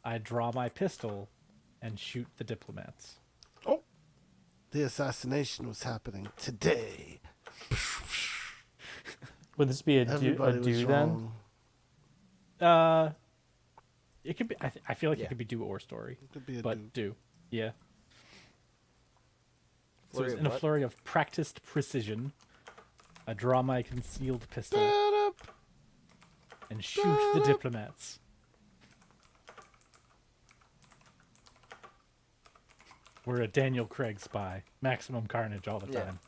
I draw my pistol and shoot the diplomats. The assassination was happening today. Would this be a Everybody was do then? wrong. It could be. I feel like Yeah. it could be do or story, It could be a but dude. do. Yeah. So Flurry it's of in a what? flurry of practiced precision, I draw my concealed pistol and shoot the diplomats. We're a Daniel Craig spy. Maximum carnage all the Yeah. time.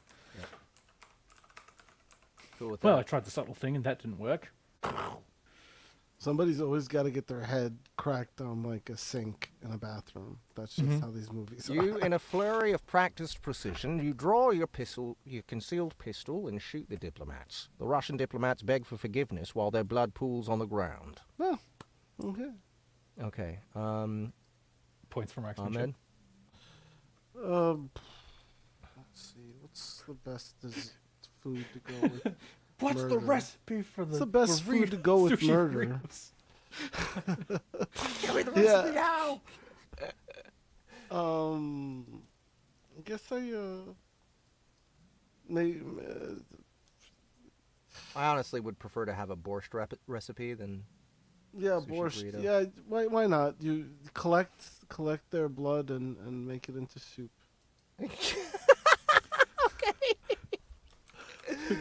Cool with Well, I that. tried the subtle thing and that didn't work. Somebody's always got to get their head cracked on like a sink in a bathroom. That's just how these movies are. You, in a flurry of practiced precision, you draw your concealed pistol, and shoot the diplomats. The Russian diplomats beg for forgiveness while their blood pools on the ground. Oh, okay. Okay. Points for marksmanship. Ahmed. Let's see. What's the best food to go with? What's the Murder. recipe for What's the best food to go with sushi murder? burritos? Give me the Yeah. recipe now! I guess may, I honestly would prefer to have a borscht recipe than. yeah, Sushi borscht. burrito. Yeah, why not? You collect their blood and make it into soup.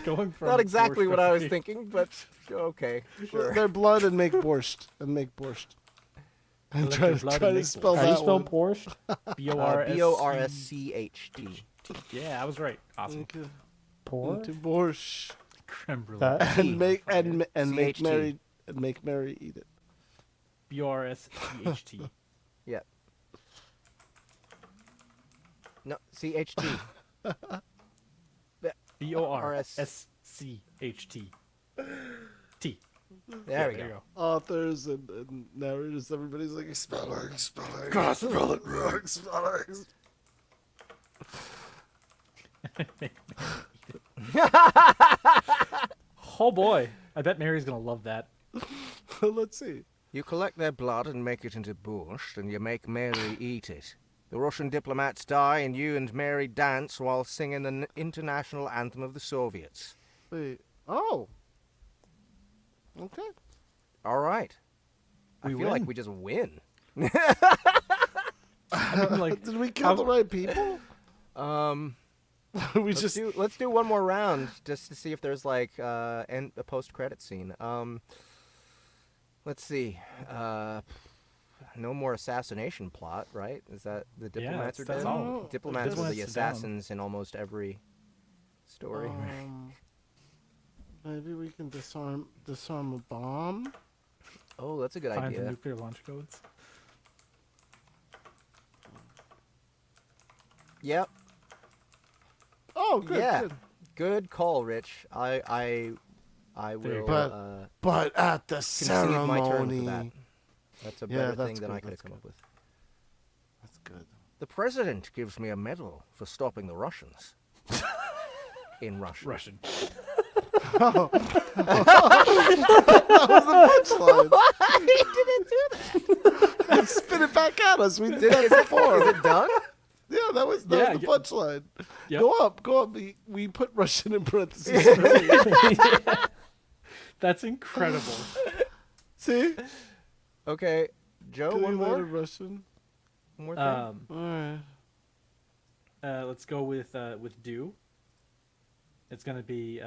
Going from Not exactly borscht what I was recipe- thinking, but okay, sure. Their blood and make borscht And Collect try their to blood try and to make spell How do you that spell one. borscht? Borscht. Yeah, I was right. Awesome. Okay. Por? Into borscht Creme brulee. That- and make CHT. Mary eat it. BRSCHT. Yeah. No, CHT. BORSCHT. T. There we There you go. Authors and narrators, everybody's like spelling. God, spell it wrong, spellings. Oh boy. I bet Mary's gonna love that. Let's see. You collect their blood and make it into borscht, and you make Mary eat it. The Russian diplomats die, and you and Mary dance while singing the international anthem of the Soviets. Wait. Oh. Okay. All right. I We feel like win. we just win. I mean, like, Did we kill the right people? We Let's just do one more round just to see if there's like a post-credit scene. Let's see. No more assassination plot, right? Is that the diplomats are that's dead? all. Diplomats are the Diplomats are down. assassins in almost every story. maybe we can disarm a bomb. Oh, that's a good find the idea. nuclear launch codes. Yep. Oh, good. Yeah. Good. Good call, Rich. I There you will go. But at the concede my turn for ceremony, that. That's a Yeah, better that's thing than good, I could have that's come good. up with. that's good. The president gives me a medal for stopping the Russians. In Russian. Russian. Punchline. He didn't do that. Spit it back at us. We did Is that it before. Is it done? Yeah, that was Yeah, the yeah. punchline. Yep. Go up. We put Russian in parentheses. That's incredible. See? Okay, Joe. Can One we learn more. Russian. One more thing. All right. Let's go with Do. It's gonna be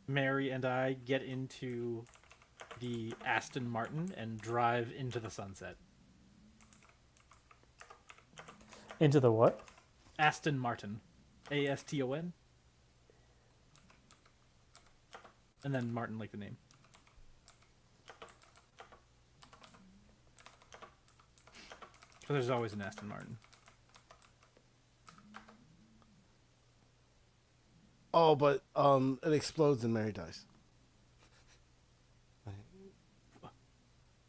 Mary and I get into the Aston Martin and drive into the sunset. Into the what? Aston Martin, ASTON, and then Martin like the name. So there's always an Aston Martin. Oh, but it explodes and Mary dies.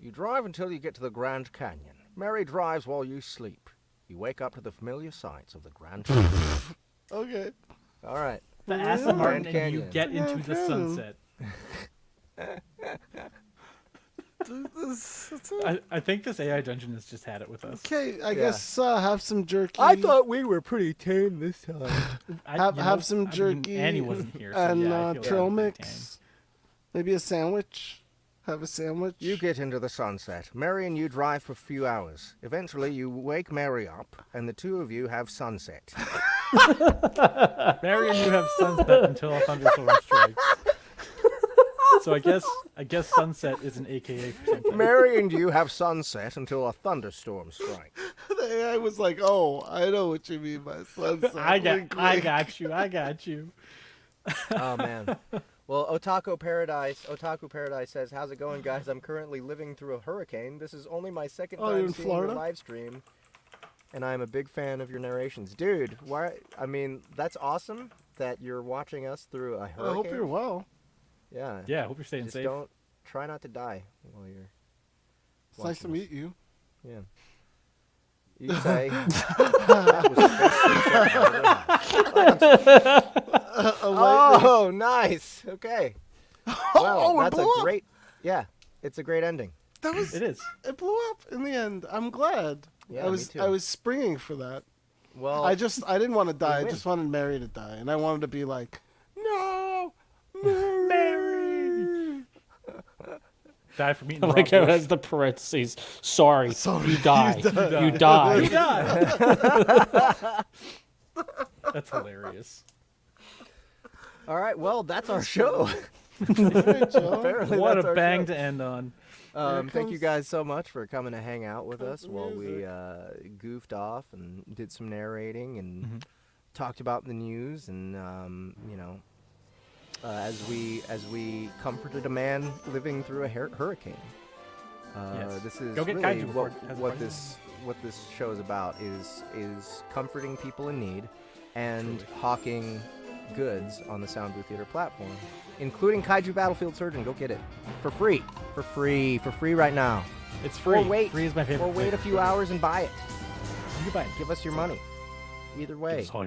You drive until you get to the Grand Canyon. Mary drives while you sleep. You wake up to the familiar sights of the Grand Canyon. Okay. All right. The Aston Martin, Grand and you Canyon. get into the Grand sunset. I think this AI dungeon has just had it with us. Okay, I Yeah. guess have some jerky. I thought we were pretty tame this time. have some jerky Annie wasn't here, so and yeah, I feel trail like mix. Maybe a sandwich. Have a sandwich. You get into the sunset. Mary and you drive for a few hours. Eventually, you wake Mary up, and the two of you have sunset. Mary and you have sunset until a thunderstorm strikes. So I guess sunset is an AKA for something. Mary and you have sunset until a thunderstorm strikes. The AI was like, "Oh, I know what you mean by sunset." I Wink, got wink. you. Oh man. Well, Otaku Paradise says, "How's it going, guys? I'm currently living through a hurricane. This is only my second Oh, you're time in seeing your Florida? live stream, and I'm a big fan of your narrations, dude. Why? I mean, that's awesome that you're watching us through a hurricane. I hope you're well. Yeah. Yeah, hope you're staying Just safe. don't try not to die while you're. It's nice to watching meet you. us. Yeah. You say. That was oh, nice. Okay. Well, it that's a blew up. great. Yeah, it's a great ending. That was. It is. It blew up in the end. I'm glad. Yeah, I was. me too. I was springing for that. Well, I didn't want to die. I win. just wanted Mary to die, and I wanted to be like, no, Mary. Die from eating I raw like how it bush. has the parentheses. Sorry, Sorry, you died. You You died. die. That's hilarious. all right. Well, that's our show. Hey, Joe. Apparently, What that's a our bang show. to end on. Thank you comes- guys so much for coming to hang out with us comes while we music. goofed off and did some narrating and talked about the news and you know, as we comforted a man living through a hurricane. Yes. This is Go get really kaiju before it has a what party. this show is about is comforting people in need and hawking goods on the Soundbooth Theater platform, including Kaiju Battlefield Surgeon. Go get it for free right now. It's free. Or wait, Free is my favorite. or wait a few hours and buy it. You can buy it. Give us your money. Either way. Give us all